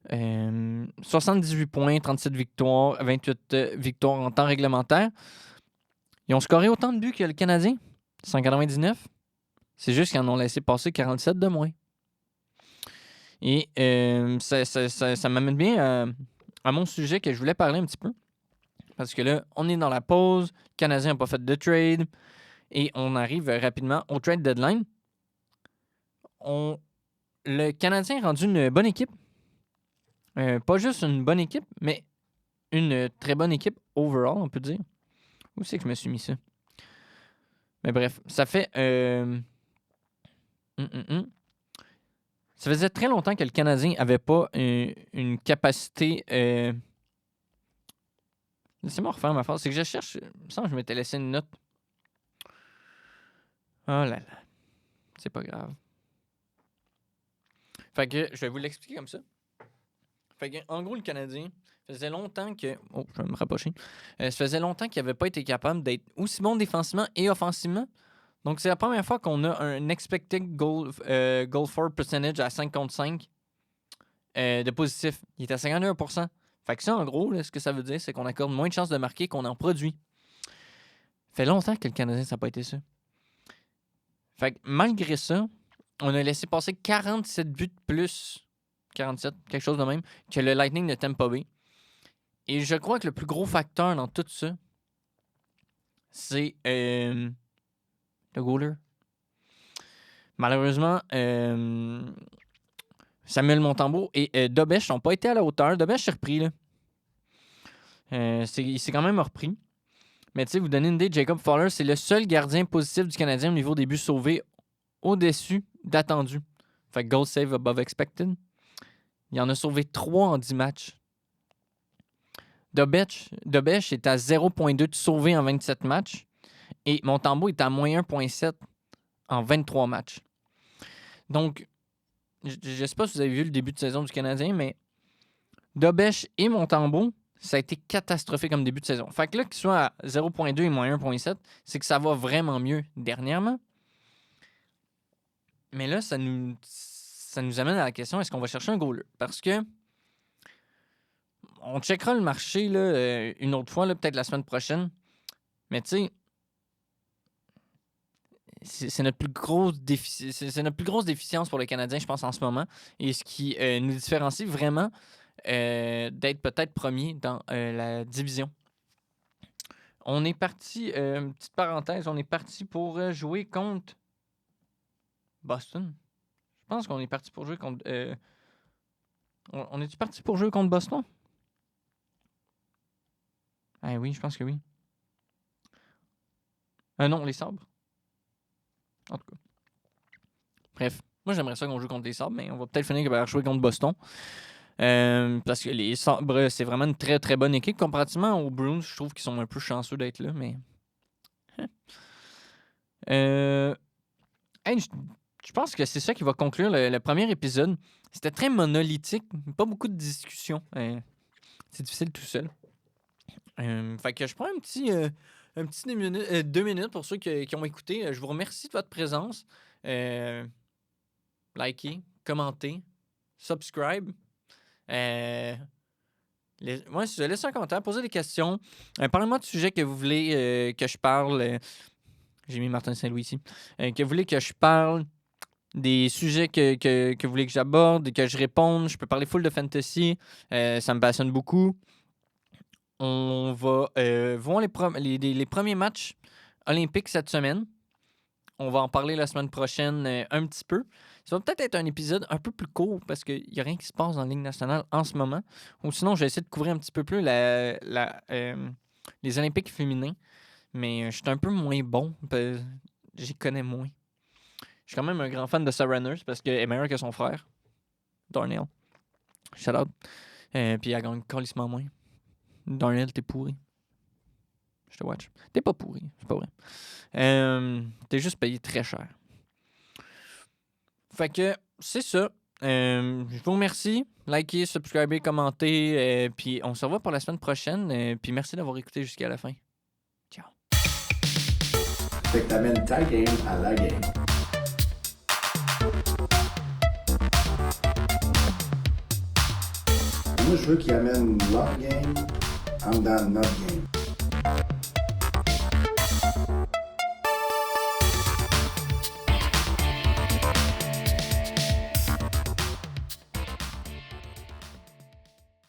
78 points, 37 victoires, 28 victoires en temps réglementaire. Ils ont scoré autant de buts que le Canadien, 199. C'est juste qu'ils en ont laissé passer 47 de moins. Et ça m'amène bien à mon sujet que je voulais parler un petit peu. Parce que là, on est dans la pause. Le Canadien n'a pas fait de trade. Et on arrive rapidement au trade deadline. Le Canadien est rendu une bonne équipe. Pas juste une bonne équipe, mais une très bonne équipe overall, on peut dire. Où c'est que je me suis mis ça? Mais bref, ça fait... Ça faisait très longtemps que le Canadien n'avait pas une capacité... Laissez-moi refaire ma phrase. C'est que je cherche... Il me semble que je m'étais laissé une note. Oh là là. C'est pas grave. Fait que je vais vous l'expliquer comme ça. Fait que, en gros, le Canadien faisait longtemps que... Oh, je vais me rapprocher. Ça faisait longtemps qu'il n'avait pas été capable d'être aussi bon défensivement et offensivement. Donc, c'est la première fois qu'on a un expected goal for percentage à 5 contre 5 de positif. Il est à 51%. Fait que ça, en gros, là, ce que ça veut dire, c'est qu'on accorde moins de chances de marquer qu'on en produit. Ça fait longtemps que le Canadien, ça n'a pas été ça. Fait que malgré ça, on a laissé passer 47 buts de plus, 47, quelque chose de même, que le Lightning de Tampa Bay. Et je crois que le plus gros facteur dans tout ça, c'est le goaler. Malheureusement, Samuel Montembeault et Dobèche n'ont pas été à la hauteur. Dobèche s'est repris, là. Il s'est quand même repris. Mais tu sais, vous donnez une idée, Jacob Fowler, c'est le seul gardien positif du Canadien au niveau des buts sauvés au-dessus d'attendu. Fait que goal save above expected. Il en a sauvé 3 en 10 matchs. Dobech est à 0,2 de sauvé en 27 matchs et Montembeault est à moins 1,7 en 23 matchs. Donc, je ne sais pas si vous avez vu le début de saison du Canadien, mais Dobech et Montembeault, ça a été catastrophique comme début de saison. Fait que là, qu'il soit à 0,2 et moins 1,7, c'est que ça va vraiment mieux dernièrement. Mais là, ça nous amène à la question, est-ce qu'on va chercher un goaler? Parce que on checkera le marché là, une autre fois, là, peut-être la semaine prochaine. Mais tu sais, c'est notre plus grosse c'est notre plus grosse déficience pour les Canadiens, je pense, en ce moment. Et ce qui nous différencie vraiment d'être peut-être premier dans la division. On est parti, petite parenthèse, on est parti pour jouer contre Boston. Je pense qu'on est parti pour jouer contre... on est-tu parti pour jouer contre Boston? Ah oui, je pense que oui. Non, les Sabres. En tout cas. Bref, moi j'aimerais ça qu'on joue contre les Sabres, mais on va peut-être finir par jouer contre Boston. Parce que les Sabres, c'est vraiment une très très bonne équipe. Comparativement aux Bruins, je trouve qu'ils sont un peu chanceux d'être là, mais... Hey, je pense que c'est ça qui va conclure le premier épisode. C'était très monolithique, pas beaucoup de discussions. C'est difficile tout seul. Fait que je prends un petit 2 minutes pour ceux qui ont écouté. Je vous remercie de votre présence. Likez, commentez, subscribe. Si vous laissez un commentaire, posez des questions. Parlez-moi de sujets que vous voulez que je parle. J'ai mis Martin Saint-Louis ici. Que vous voulez que je parle, des sujets que vous voulez que j'aborde, que je réponde. Je peux parler full de fantasy. Ça me passionne beaucoup. On va voir les premiers matchs olympiques cette semaine. On va en parler la semaine prochaine un petit peu. Ça va peut-être être un épisode un peu plus court parce qu'il n'y a rien qui se passe dans la Ligue nationale en ce moment. Ou sinon, je vais essayer de couvrir un petit peu plus les Olympiques féminins. Mais je suis un peu moins bon. J'y connais moins. Je suis quand même un grand fan de Sarah Nurse parce qu'elle est meilleure que son frère, Darnell. Shout out. Puis elle gagne calissement moins. Darnell, t'es pourri. Je te watch. T'es pas pourri, c'est pas vrai. T'es juste payé très cher. Fait que c'est ça. Je vous remercie. Likez, subscribez, commentez. Puis on se revoit pour la semaine prochaine. Puis merci d'avoir écouté jusqu'à la fin. Ciao. Fait que t'amènes ta game à la game. Moi, je veux qu'ils amènent leur game en dedans de notre game.